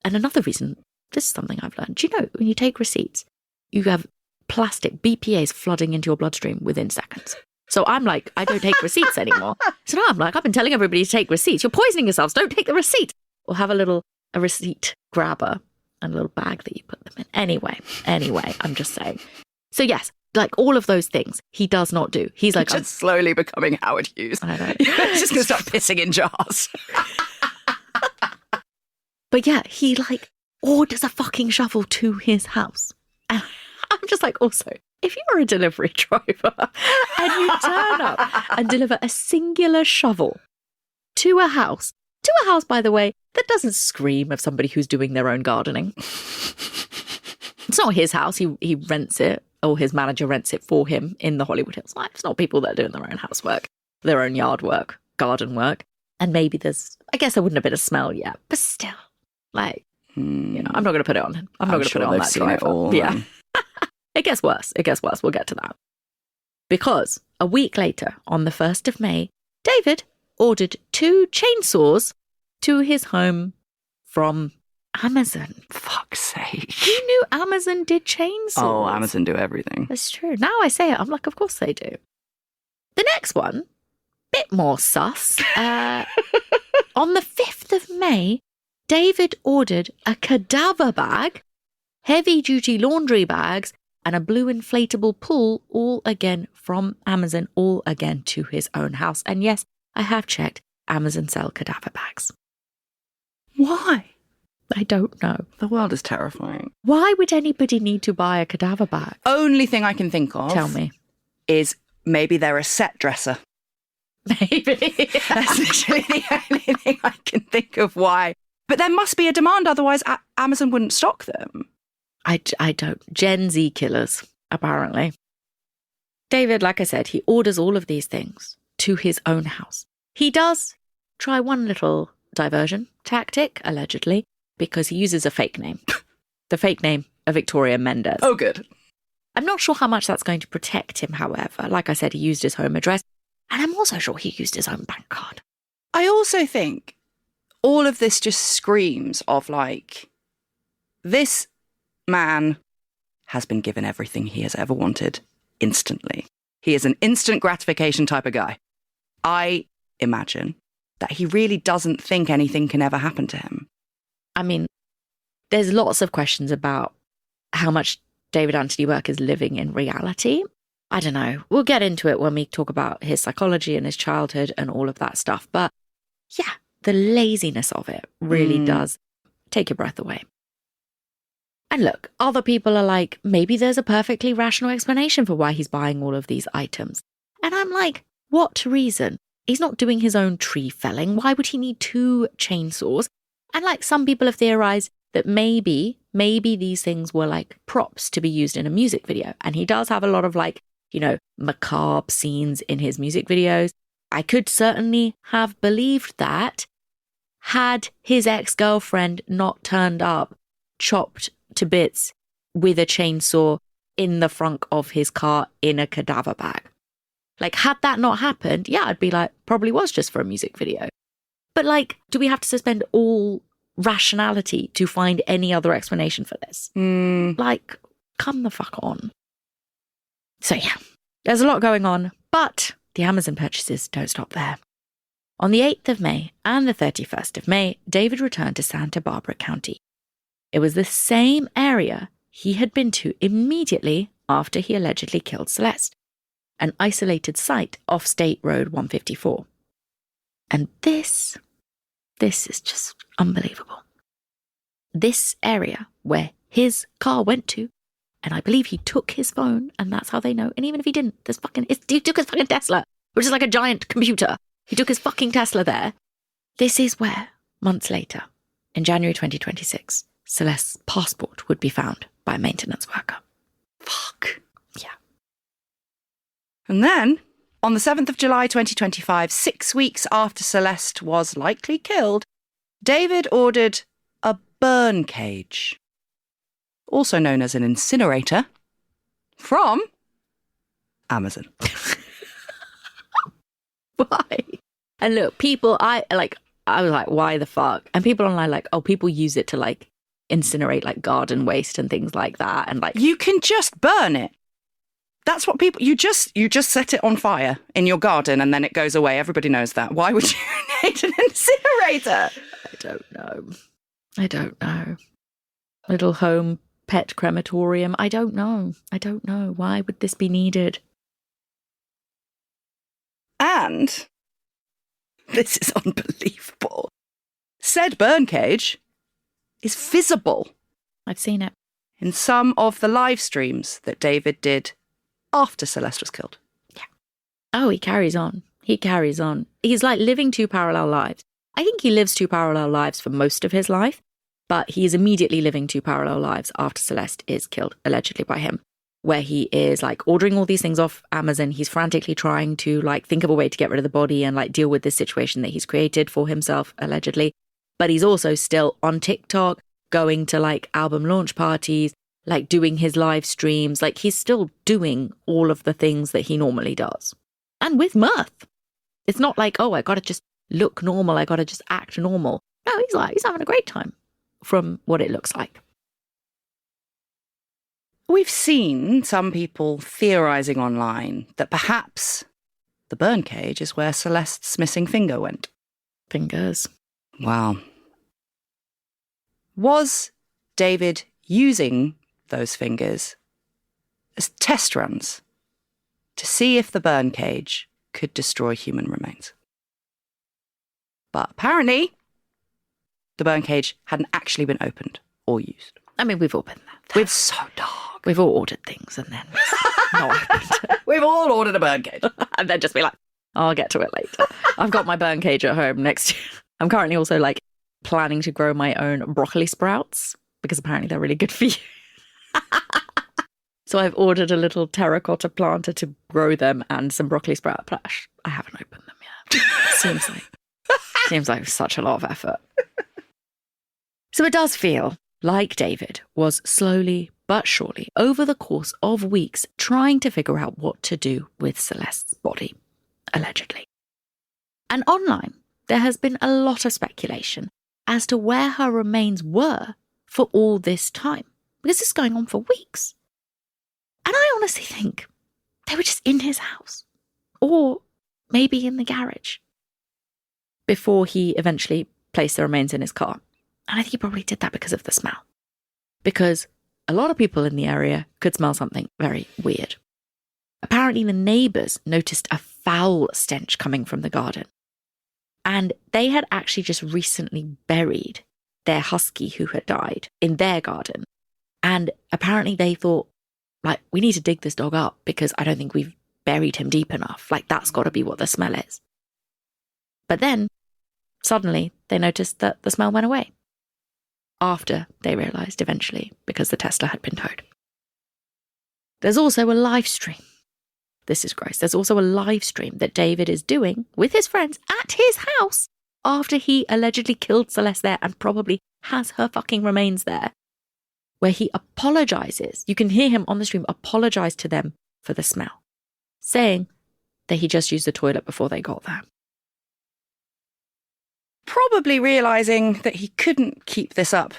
And another reason, this is something I've learned. Do you know, when you take receipts, you have plastic BPAs flooding into your bloodstream within seconds. So I'm like, I don't take receipts anymore. So now I'm like, I've been telling everybody to take receipts. You're poisoning yourselves. Don't take the receipt. Or have a receipt grabber and a little bag that you put them in. Anyway, I'm just saying. So yes, like all of those things, he does not do. He's like, just slowly becoming Howard Hughes. I know. He's just going to start pissing in jars. But yeah, he like orders a fucking shovel to his house. And I'm just like, also, if you're a delivery driver and you turn up and deliver a singular shovel to a house, by the way, that doesn't scream of somebody who's doing their own gardening. It's not his house. He rents it, or his manager rents it for him in the Hollywood Hills. It's not people that are doing their own housework, their own yard work, garden work. And maybe I guess there wouldn't have been a smell yet, but still, like, you know, I'm not going to put it on him. I'm not going to put it on that driver. All, yeah. It gets worse. We'll get to that. Because a week later, on the 1st of May, David ordered 2 chainsaws to his home from Amazon. Fuck's sake. Who knew Amazon did chainsaws? Oh, Amazon do everything. That's true. Now I say it, I'm like, of course they do. The next one, bit more sus. On the 5th of May, David ordered a cadaver bag, heavy-duty laundry bags, and a blue inflatable pool, all again from Amazon, all again to his own house. And yes, I have checked, Amazon sell cadaver bags. Why? I don't know. The world is terrifying. Why would anybody need to buy a cadaver bag? Only thing I can think of. Tell me. Is maybe they're a set dresser. Maybe. That's literally the only thing I can think of why. But there must be a demand, otherwise Amazon wouldn't stock them. I don't. Gen Z killers, apparently. David, like I said, he orders all of these things to his own house. He does try one little diversion tactic, allegedly, because he uses a fake name. The fake name of Victoria Mendez. Oh, good. I'm not sure how much that's going to protect him, however. Like I said, he used his home address, and I'm also sure he used his own bank card. I also think all of this just screams of, like, this man has been given everything he has ever wanted instantly. He is an instant gratification type of guy. I imagine that he really doesn't think anything can ever happen to him. I mean, there's lots of questions about how much David Anthony Burke is living in reality. I don't know. We'll get into it when we talk about his psychology and his childhood and all of that stuff. But yeah, the laziness of it really does take your breath away. And look, other people are like, maybe there's a perfectly rational explanation for why he's buying all of these items. And I'm like, what reason? He's not doing his own tree felling. Why would he need 2 chainsaws? And like, some people have theorized that maybe these things were like props to be used in a music video. And he does have a lot of, like, you know, macabre scenes in his music videos. I could certainly have believed that had his ex-girlfriend not turned up, chopped to bits with a chainsaw in the front of his car in a cadaver bag. Like, had that not happened, yeah, I'd be like, probably was just for a music video. But like, do we have to suspend all rationality to find any other explanation for this? Like, come the fuck on. So yeah, there's a lot going on, but the Amazon purchases don't stop there. On the 8th of May and the 31st of May, David returned to Santa Barbara County. It was the same area he had been to immediately after he allegedly killed Celeste, an isolated site off State Road 154. And this is just unbelievable. This area where his car went to, and I believe he took his phone, and that's how they know. And even if he didn't, he took his fucking Tesla, which is like a giant computer. He took his fucking Tesla there. This is where, months later, in January 2026, Celeste's passport would be found by a maintenance worker. Fuck. Yeah. And then, on the 7th of July 2025, 6 weeks after Celeste was likely killed, David ordered a burn cage, also known as an incinerator, from Amazon. Why? And look, people, I was like, why the fuck? And people online like, oh, people use it to like incinerate like garden waste and things like that. And like, You can just burn it. That's what people, you just set it on fire in your garden and then it goes away. Everybody knows that. Why would you need an incinerator? I don't know. Little home pet crematorium. I don't know. Why would this be needed? And this is unbelievable. Said burn cage is visible I've seen it. in some of the live streams that David did after Celeste was killed. Oh, he carries on. He's like living two parallel lives. I think he lives two parallel lives for most of his life, but he is immediately living two parallel lives after Celeste is killed, allegedly by him, where he is like ordering all these things off Amazon. He's frantically trying to like think of a way to get rid of the body and like deal with this situation that he's created for himself, allegedly. But he's also still on TikTok, going to like album launch parties, like doing his live streams. Like he's still doing all of the things that he normally does. And with mirth. It's not like, oh, I got to just look normal. I got to just act normal. No, he's having a great time from what it looks like. We've seen some people theorising online that perhaps the burn cage is where Celeste's missing finger went. Fingers. Wow. Was David using those fingers as test runs to see if the burn cage could destroy human remains? But apparently, the burn cage hadn't actually been opened or used. I mean, we've all been there. We've so dark. We've all ordered things and then not opened. We've all ordered a burn cage. And then just be like, oh, I'll get to it later. I've got my burn cage at home next year. I'm currently also like planning to grow my own broccoli sprouts because apparently they're really good for you. So I've ordered a little terracotta planter to grow them and some broccoli sprout, but I haven't opened them yet. Seems like such a lot of effort. So it does feel like David was slowly but surely, over the course of weeks, trying to figure out what to do with Celeste's body, allegedly. And online, there has been a lot of speculation as to where her remains were for all this time, because this is going on for weeks. And I honestly think they were just in his house, or maybe in the garage, before he eventually placed the remains in his car. And I think he probably did that because of the smell. Because a lot of people in the area could smell something very weird. Apparently the neighbours noticed a foul stench coming from the garden. And they had actually just recently buried their husky who had died in their garden. And apparently they thought, like, we need to dig this dog up because I don't think we've buried him deep enough. Like, that's got to be what the smell is. But then, suddenly, they noticed that the smell went away. After they realised eventually, because the Tesla had been towed. There's also a live stream. This is gross. There's also a live stream that David is doing with his friends at his house after he allegedly killed Celeste there and probably has her fucking remains there, where he apologises. You can hear him on the stream apologise to them for the smell, saying that he just used the toilet before they got there. Probably realising that he couldn't keep this up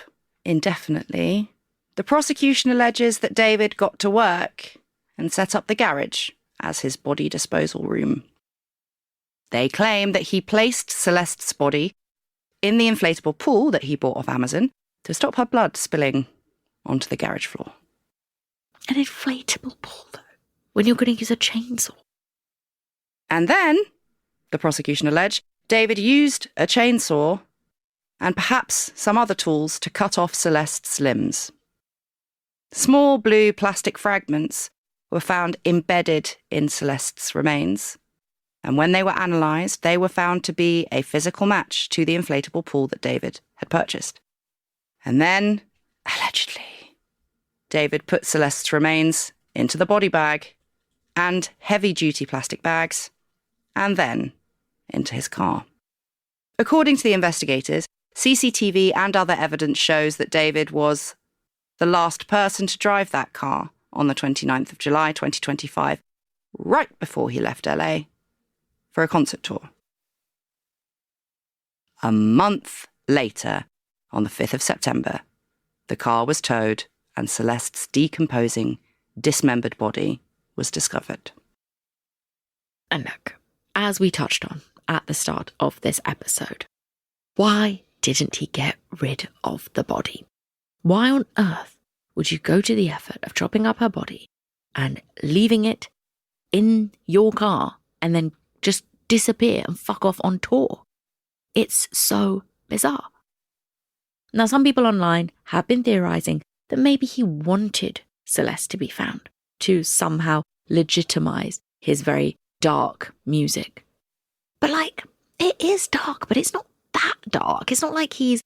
indefinitely, the prosecution alleges that David got to work and set up the garage as his body disposal room. They claim that he placed Celeste's body in the inflatable pool that he bought off Amazon to stop her blood spilling onto the garage floor. An inflatable pool, though, when you're going to use a chainsaw. And then, the prosecution allege, David used a chainsaw and perhaps some other tools to cut off Celeste's limbs. Small blue plastic fragments were found embedded in Celeste's remains, and when they were analysed, they were found to be a physical match to the inflatable pool that David had purchased. And then, allegedly, David put Celeste's remains into the body bag and heavy-duty plastic bags, and then into his car. According to the investigators, CCTV and other evidence shows that David was the last person to drive that car on the 29th of July 2025, right before he left LA for a concert tour. A month later, on the 5th of September, the car was towed and Celeste's decomposing, dismembered body was discovered. And look, as we touched on at the start of this episode, why didn't he get rid of the body? Why on earth would you go to the effort of chopping up her body and leaving it in your car and then just disappear and fuck off on tour? It's so bizarre. Now, some people online have been theorizing that maybe he wanted Celeste to be found to somehow legitimize his very dark music. But like, it is dark, but it's not that dark. It's not like he's,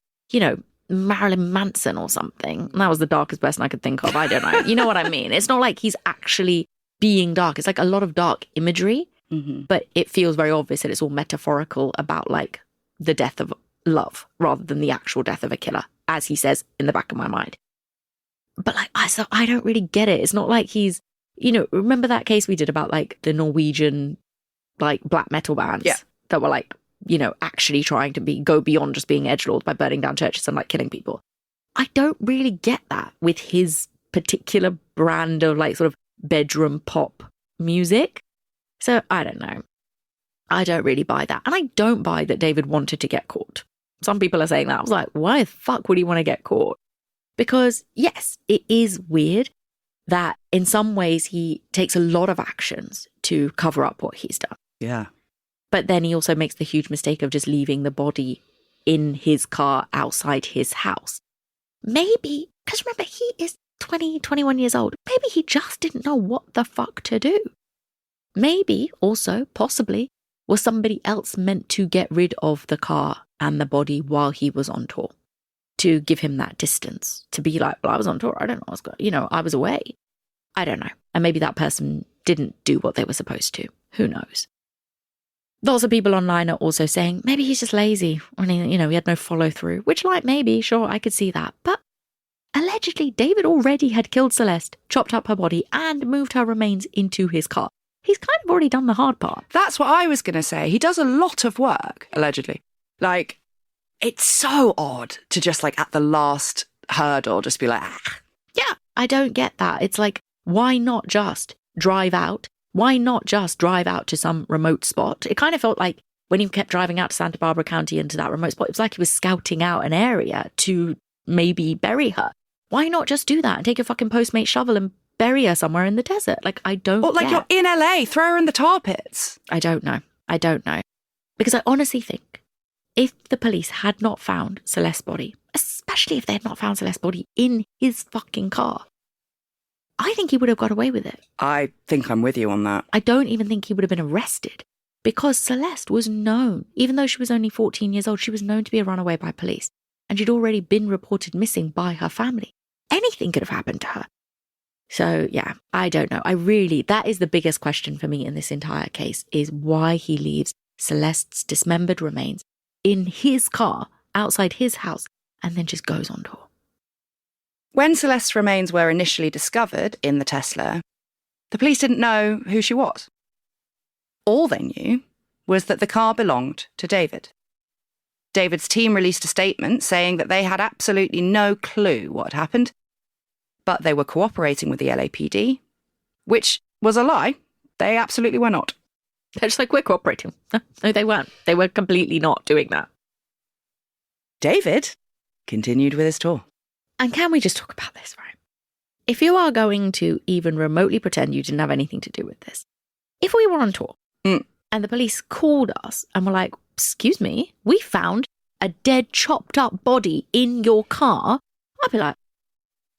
Marilyn Manson or something. That was the darkest person I could think of. I don't know. You know what I mean? It's not like he's actually being dark. It's like a lot of dark imagery, but it feels very obvious that it's all metaphorical about like the death of love rather than the actual death of a killer, as he says in the back of my mind. But like, I don't really get it. It's not like he's, remember that case we did about like the Norwegian like black metal bands that were like, actually trying to go beyond just being edgelords by burning down churches and like killing people. I don't really get that with his particular brand of like sort of bedroom pop music. So I don't know. I don't really buy that. And I don't buy that David wanted to get caught. Some people are saying that. I was like, why the fuck would he want to get caught? Because yes, it is weird that in some ways he takes a lot of actions to cover up what he's done. Yeah. But then he also makes the huge mistake of just leaving the body in his car outside his house. Maybe, because remember, he is 20, 21 years old. Maybe he just didn't know what the fuck to do. Maybe also, possibly, was somebody else meant to get rid of the car and the body while he was on tour, to give him that distance, to be like, well, I was on tour, I don't know what's going on, I was away. I don't know. And maybe that person didn't do what they were supposed to. Who knows? Lots of people online are also saying maybe he's just lazy. I mean, he had no follow through, which like maybe, sure, I could see that. But allegedly, David already had killed Celeste, chopped up her body and moved her remains into his car. He's kind of already done the hard part. That's what I was going to say. He does a lot of work, allegedly. Like, it's so odd to just like at the last hurdle, just be like, ah. Yeah, I don't get that. It's like, why not just drive out? Why not just drive out to some remote spot? It kind of felt like when he kept driving out to Santa Barbara County into that remote spot, it was like he was scouting out an area to maybe bury her. Why not just do that and take your fucking Postmate shovel and bury her somewhere in the desert? Like, I don't Or like get. you're in LA, throw her in the tar pits. I don't know. Because I honestly think if the police had not found Celeste's body, especially if they had not found Celeste's body in his fucking car, I think he would have got away with it. I think I'm with you on that. I don't even think he would have been arrested because Celeste was known, even though she was only 14 years old, she was known to be a runaway by police and she'd already been reported missing by her family. Anything could have happened to her. So yeah, I don't know. That is the biggest question for me in this entire case, is why he leaves Celeste's dismembered remains in his car outside his house and then just goes on tour. When Celeste's remains were initially discovered in the Tesla, the police didn't know who she was. All they knew was that the car belonged to David. David's team released a statement saying that they had absolutely no clue what had happened, but they were cooperating with the LAPD, which was a lie. They absolutely were not. They're just like, we're cooperating. No, they weren't. They were completely not doing that. David continued with his tour. And can we just talk about this, right? If you are going to even remotely pretend you didn't have anything to do with this, if we were on tour and the police called us and were like, excuse me, we found a dead, chopped up body in your car, I'd be like,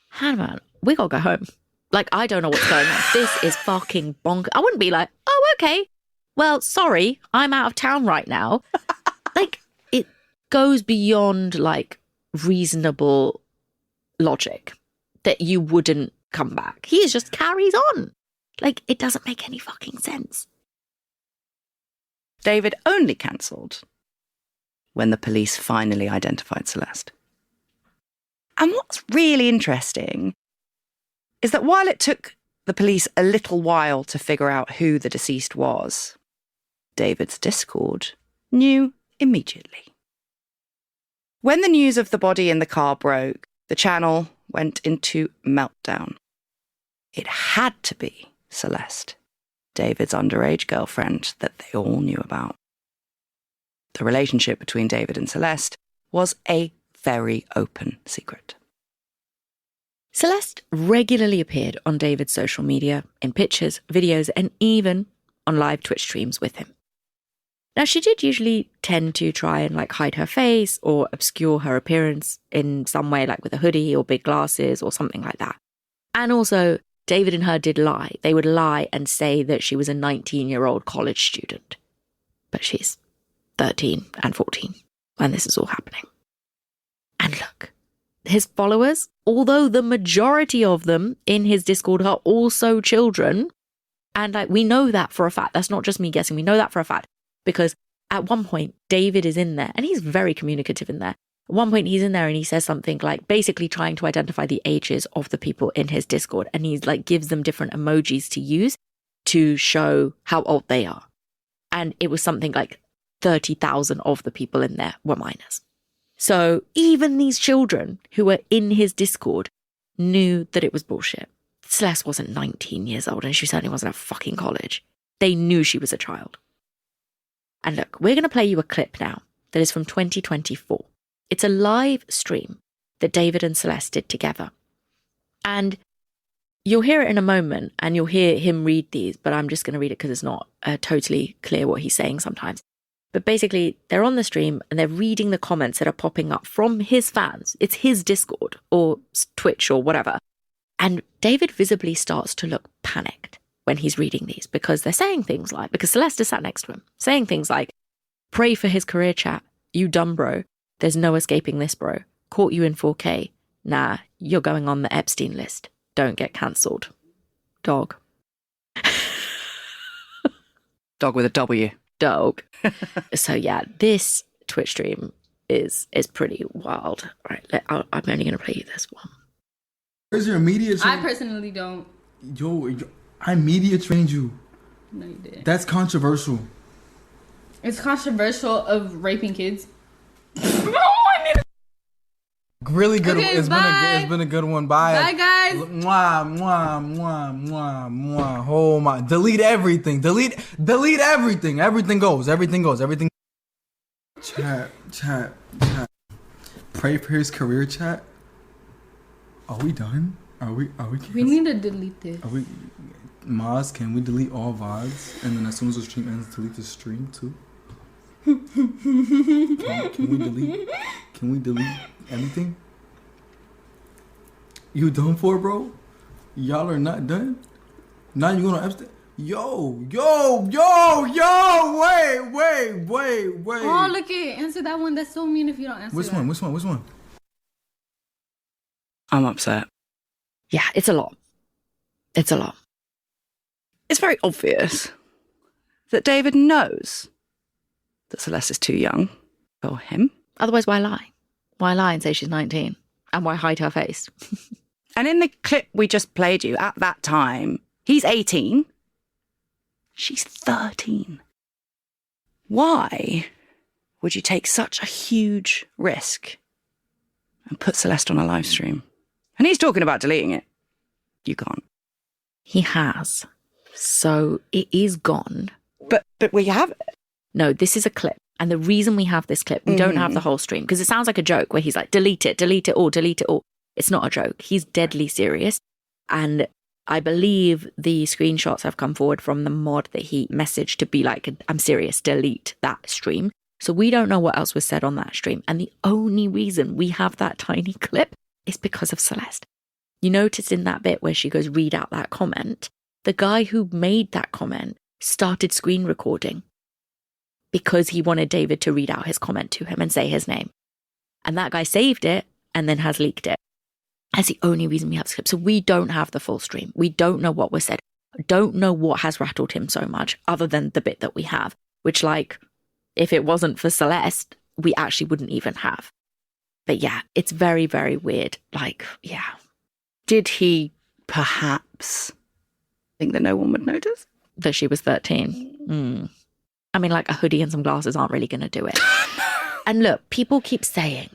Hannah, man, we gotta go home. Like, I don't know what's going on. This is fucking bonkers. I wouldn't be like, oh, okay. Well, sorry, I'm out of town right now. Like, it goes beyond, like, reasonable logic that you wouldn't come back. He just carries on. Like, it doesn't make any fucking sense. David only cancelled when the police finally identified Celeste. And what's really interesting is that while it took the police a little while to figure out who the deceased was, David's Discord knew immediately. When the news of the body in the car broke, the channel went into meltdown. It had to be Celeste, David's underage girlfriend that they all knew about. The relationship between David and Celeste was a very open secret. Celeste regularly appeared on David's social media, in pictures, videos, and even on live Twitch streams with him. Now, she did usually tend to try and hide her face or obscure her appearance in some way, like with a hoodie or big glasses or something like that. And also, David and her did lie. They would lie and say that she was a 19-year-old college student. But she's 13 and 14 when this is all happening. And look, his followers, although the majority of them in his Discord are also children, and we know that for a fact. That's not just me guessing. We know that for a fact. Because at one point, David is in there, and he's very communicative in there. At one point, he's in there and he says something basically trying to identify the ages of the people in his Discord. And he's gives them different emojis to use to show how old they are. And it was something 30,000 of the people in there were minors. So even these children who were in his Discord knew that it was bullshit. Celeste wasn't 19 years old, and she certainly wasn't at fucking college. They knew she was a child. And look, we're going to play you a clip now that is from 2024. It's a live stream that David and Celeste did together. And you'll hear it in a moment, and you'll hear him read these, but I'm just going to read it because it's not totally clear what he's saying sometimes. But basically, they're on the stream and they're reading the comments that are popping up from his fans. It's his Discord or Twitch or whatever. And David visibly starts to look panicked when he's reading these, because they're saying things because Celeste is sat next to him, saying things like, pray for his career chat, you dumb bro, there's no escaping this bro, caught you in 4K, nah, you're going on the Epstein list, don't get cancelled, dog. Dog with a W. Dog. So yeah, this Twitch stream is pretty wild. All right, I'm only going to play you this one. Where's your media I personally don't. Yo, I media trained you. No, you didn't. That's controversial. It's controversial of raping kids. Really good. Okay, It's been a good one. Bye. Bye, guys. Mwah, mwah, mwah, mwah, mwah. Oh my! Delete everything. Delete everything. Everything goes. Everything. Chat. Pray for his career chat. Are we done? Are we? We need to delete this. Are we? Maz, can we delete all VODs? And then as soon as the stream ends, delete the stream too? Can we delete anything? You done for, bro? Y'all are not done? Now you gonna Epstein? Yo, wait. Oh, look it. Answer that one. That's so mean if you don't answer Which one? I'm upset. Yeah, it's a lot. It's It's very obvious that David knows that Celeste is too young for him. Otherwise, why lie? Why lie and say she's 19? And why hide her face? And in the clip we just played you, at that time, he's 18. She's 13. Why would you take such a huge risk and put Celeste on a live stream? And he's talking about deleting it. You can't. He has. So it is gone. But we have it. No, this is a clip. And the reason we have this clip, we don't have the whole stream, because it sounds like a joke where he's like, delete it all. It's not a joke. He's deadly serious. And I believe the screenshots have come forward from the mod that he messaged to be like, I'm serious, delete that stream. So we don't know what else was said on that stream. And the only reason we have that tiny clip is because of Celeste. You noticed in that bit where she goes, read out that comment, the guy who made that comment started screen recording because he wanted David to read out his comment to him and say his name. And that guy saved it and then has leaked it. That's the only reason we have this clip. So we don't have the full stream. We don't know what was said. Don't know what has rattled him so much other than the bit that we have, which if it wasn't for Celeste, we actually wouldn't even have. But yeah, it's very, very weird. Like, yeah. Did he perhaps think that no one would notice? That she was 13. I mean, like a hoodie and some glasses aren't really going to do it. And look, people say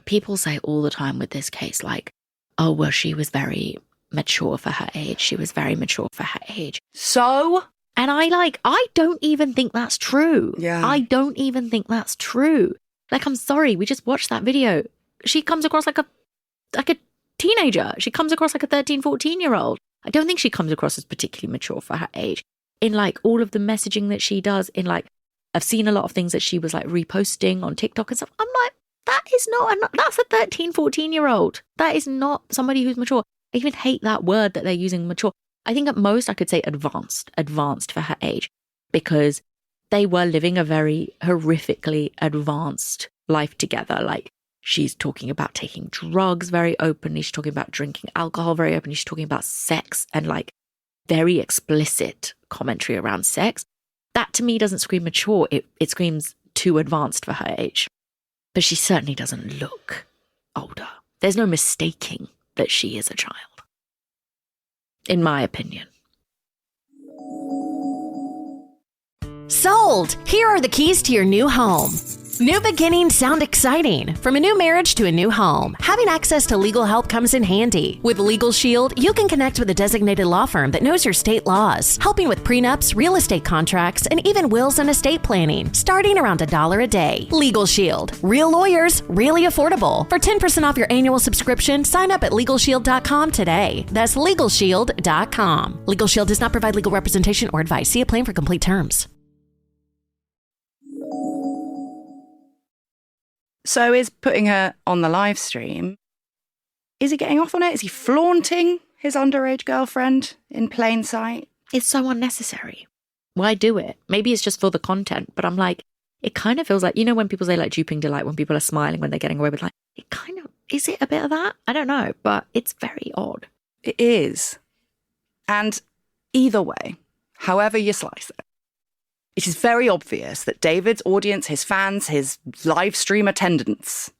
all the time with this case, like, oh, well, she was very mature for her age. She was very mature for her age. So? And I don't even think that's true. Yeah. I don't even think that's true. Like, I'm sorry, we just watched that video. She comes across like a teenager. She comes across like a 13, 14-year-old. I don't think she comes across as particularly mature for her age. In like all of the messaging that she does, in like, I've seen a lot of things that she was like reposting on TikTok and stuff. I'm like, that's a 13, 14-year-old. That is not somebody who's mature. I even hate that word that they're using, mature. I think at most I could say advanced for her age, because they were living a very horrifically advanced life together. Like, she's talking about taking drugs very openly. She's talking about drinking alcohol very openly. She's talking about sex and like very explicit commentary around sex. That to me doesn't scream mature. It screams too advanced for her age. But she certainly doesn't look older. There's no mistaking that she is a child, in my opinion. Sold! Here are the keys to your new home. New beginnings sound exciting. From a new marriage to a new home, having access to legal help comes in handy. With Legal Shield, you can connect with a designated law firm that knows your state laws, helping with prenups, real estate contracts, and even wills and estate planning, starting around $1 a day. Legal Shield. Real lawyers, really affordable. For 10% off your annual subscription, sign up at LegalShield.com today. That's LegalShield.com. Legal Shield does not provide legal representation or advice. See a plan for complete terms. So is putting her on the live stream, is he getting off on it? Is he flaunting his underage girlfriend in plain sight? It's so unnecessary. Why do it? Maybe it's just for the content, but I'm like, it kind of feels like, you know, when people say like duping delight, when people are smiling when they're getting away with, like, it kind of, is it a bit of that? I don't know, but it's very odd. It is. And either way, however you slice it, it is very obvious that David's audience, his fans, his live stream attendants,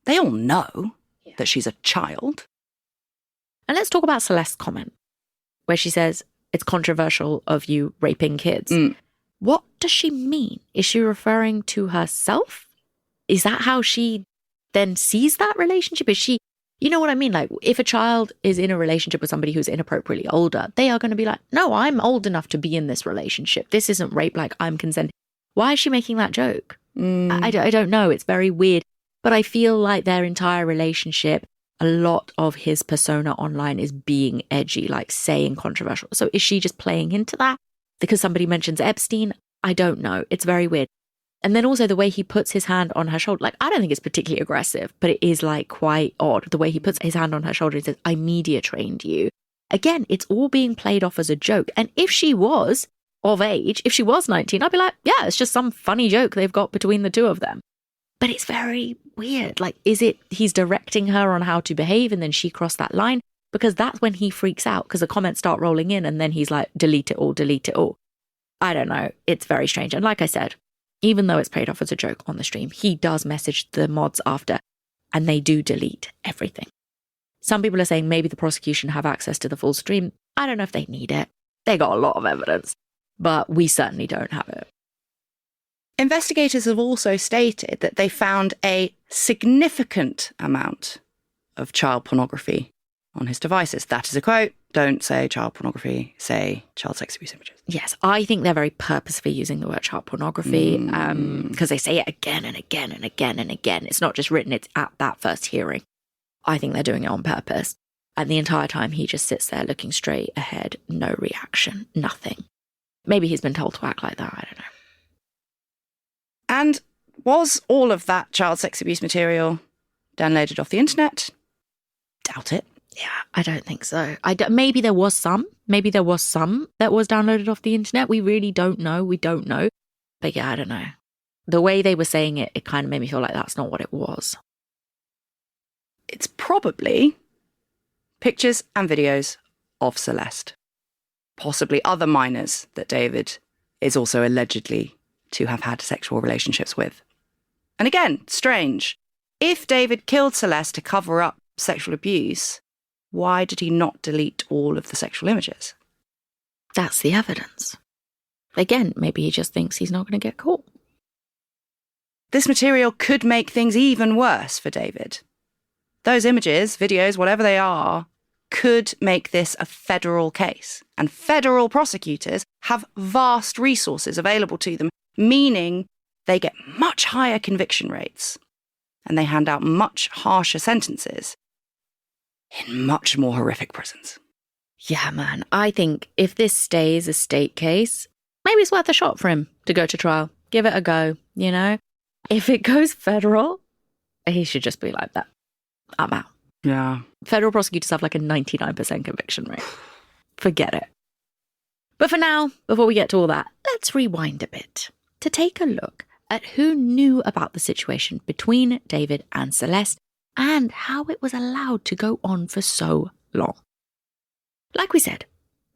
they all know that she's a child. And let's talk about Celeste's comment, where she says, it's controversial of you raping kids. What does she mean? Is she referring to herself? Is that how she then sees that relationship? Is she, you know what I mean? Like, if a child is in a relationship with somebody who's inappropriately older, they are going to be like, no, I'm old enough to be in this relationship. This isn't rape, like I'm consenting. Why is she making that joke? I don't know. It's very weird. But I feel like their entire relationship, a lot of his persona online is being edgy, like saying controversial. So is she just playing into that? Because somebody mentions Epstein? I don't know. It's very weird. And then also the way he puts his hand on her shoulder, like, I don't think it's particularly aggressive, but it is like quite odd. The way he puts his hand on her shoulder and says, I media trained you. Again, it's all being played off as a joke. And if she was of age, if she was 19, I'd be like, yeah, it's just some funny joke they've got between the two of them. But it's very weird. Like, is it he's directing her on how to behave and then she crossed that line? Because that's when he freaks out, because the comments start rolling in and then he's like, delete it all, delete it all. I don't know. It's very strange. And like I said, even though it's played off as a joke on the stream, he does message the mods after and they do delete everything. Some people are saying maybe the prosecution have access to the full stream. I don't know if they need it. They got a lot of evidence, but we certainly don't have it. Investigators have also stated that they found a significant amount of child pornography on his devices. That is a quote. Don't say child pornography, say child sex abuse images. Yes, I think they're very purposefully using the word child pornography because they say it again and again and again and again. It's not just written, it's at that first hearing. I think they're doing it on purpose. And the entire time he just sits there looking straight ahead, no reaction, nothing. Maybe he's been told to act like that, I don't know. And was all of that child sex abuse material downloaded off the internet? Doubt it. Yeah, I don't think so. Maybe there was some. Maybe there was some that was downloaded off the internet. We really don't know. We don't know. But yeah, I don't know. The way they were saying it, it kind of made me feel like that's not what it was. It's probably pictures and videos of Celeste. Possibly other minors that David is also allegedly to have had sexual relationships with. And again, strange. If David killed Celeste to cover up sexual abuse, why did he not delete all of the sexual images? That's the evidence. Again, maybe he just thinks he's not going to get caught. This material could make things even worse for David. Those images, videos, whatever they are, could make this a federal case. And federal prosecutors have vast resources available to them, meaning they get much higher conviction rates. And they hand out much harsher sentences in much more horrific prisons. Yeah, man. I think if this stays a state case, maybe it's worth a shot for him to go to trial. Give it a go, you know? If it goes federal, he should just be like that. I'm out. Yeah. Federal prosecutors have like a 99% conviction rate. Forget it. But for now, before we get to all that, let's rewind a bit to take a look at who knew about the situation between David and Celeste and how it was allowed to go on for so long. Like we said,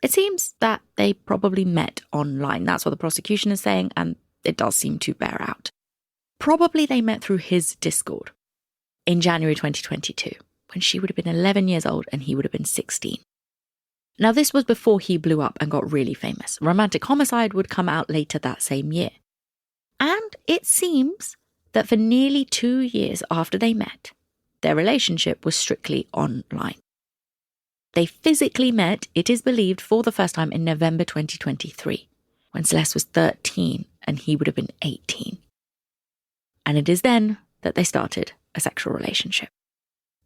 it seems that they probably met online. That's what the prosecution is saying, and it does seem to bear out. Probably they met through his Discord in January 2022, when she would have been 11 years old and he would have been 16. Now, this was before he blew up and got really famous. Romantic Homicide would come out later that same year. And it seems that for nearly 2 years after they met, their relationship was strictly online. They physically met, it is believed, for the first time in November 2023, when Celeste was 13 and he would have been 18. And it is then that they started a sexual relationship.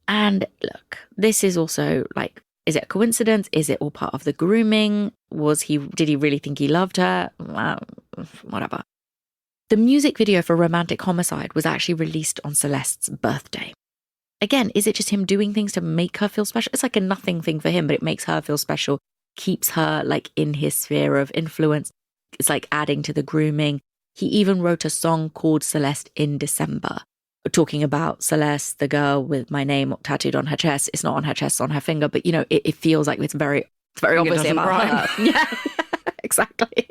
And look, this is also like, is it a coincidence? Is it all part of the grooming? Did he really think he loved her? Whatever. The music video for Romantic Homicide was actually released on Celeste's birthday. Again, is it just him doing things to make her feel special? It's like a nothing thing for him, but it makes her feel special, keeps her like in his sphere of influence. It's like adding to the grooming. He even wrote a song called Celeste in December, talking about Celeste, the girl with my name tattooed on her chest. It's not on her chest, it's on her finger, but you know, it feels like it's very obviously about her. Yeah, exactly.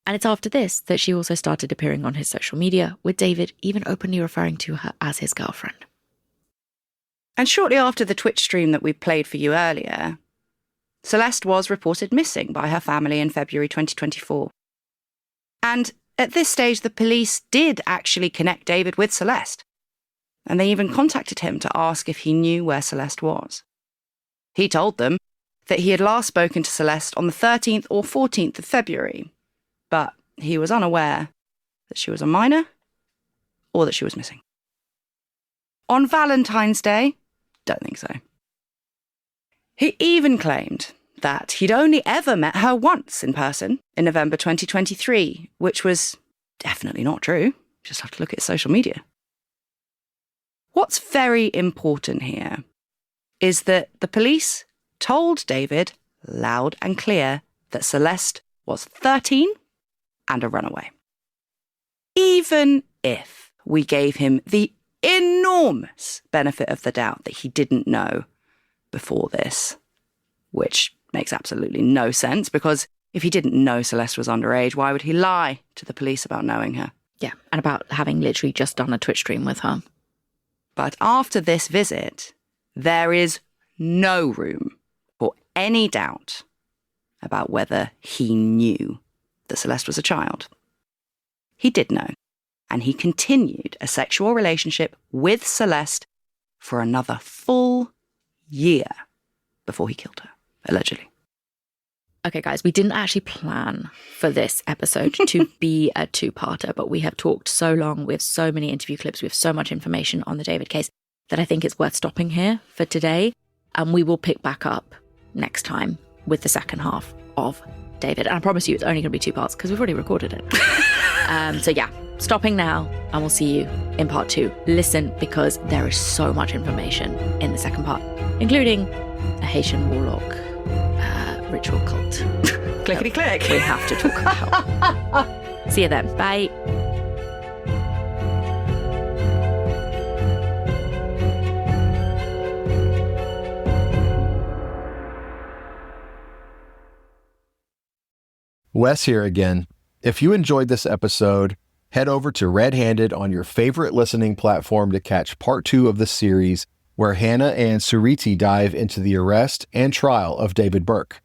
And it's after this that she also started appearing on his social media, with David even openly referring to her as his girlfriend. And shortly after the Twitch stream that we played for you earlier, Celeste was reported missing by her family in February 2024. And at this stage, the police did actually connect David with Celeste. And they even contacted him to ask if he knew where Celeste was. He told them that he had last spoken to Celeste on the 13th or 14th of February, but he was unaware that she was a minor or that she was missing. On Valentine's Day, don't think so. He even claimed that he'd only ever met her once in person in November 2023, which was definitely not true. Just have to look at his social media. What's very important here is that the police told David loud and clear that Celeste was 13 and a runaway. Even if we gave him the enormous benefit of the doubt that he didn't know before this, which makes absolutely no sense, because if he didn't know Celeste was underage, why would he lie to the police about knowing her? Yeah, and about having literally just done a Twitch stream with her. But after this visit, there is no room for any doubt about whether he knew that Celeste was a child. He did know, and he continued a sexual relationship with Celeste for another full year before he killed her, allegedly. Okay, guys, we didn't actually plan for this episode to be a two-parter, but we have talked so long, we have so many interview clips, we have so much information on the David case that I think it's worth stopping here for today. And we will pick back up next time with the second half of David. And I promise you it's only going to be two parts because we've already recorded it. So yeah, stopping now, and we'll see you in part 2. Listen, because there is so much information in the second part, including a Haitian warlock ritual cult. Clickety click. We have to talk about. See you then. Bye. Wes here again. If you enjoyed this episode, Head over to RedHanded on your favorite listening platform to catch part 2 of the series, where Hannah and Suruthi dive into the arrest and trial of David Burke.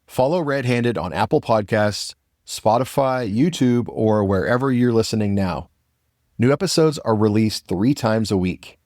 Follow RedHanded on Apple Podcasts, Spotify, YouTube, or wherever you're listening now. New episodes are released 3 times a week.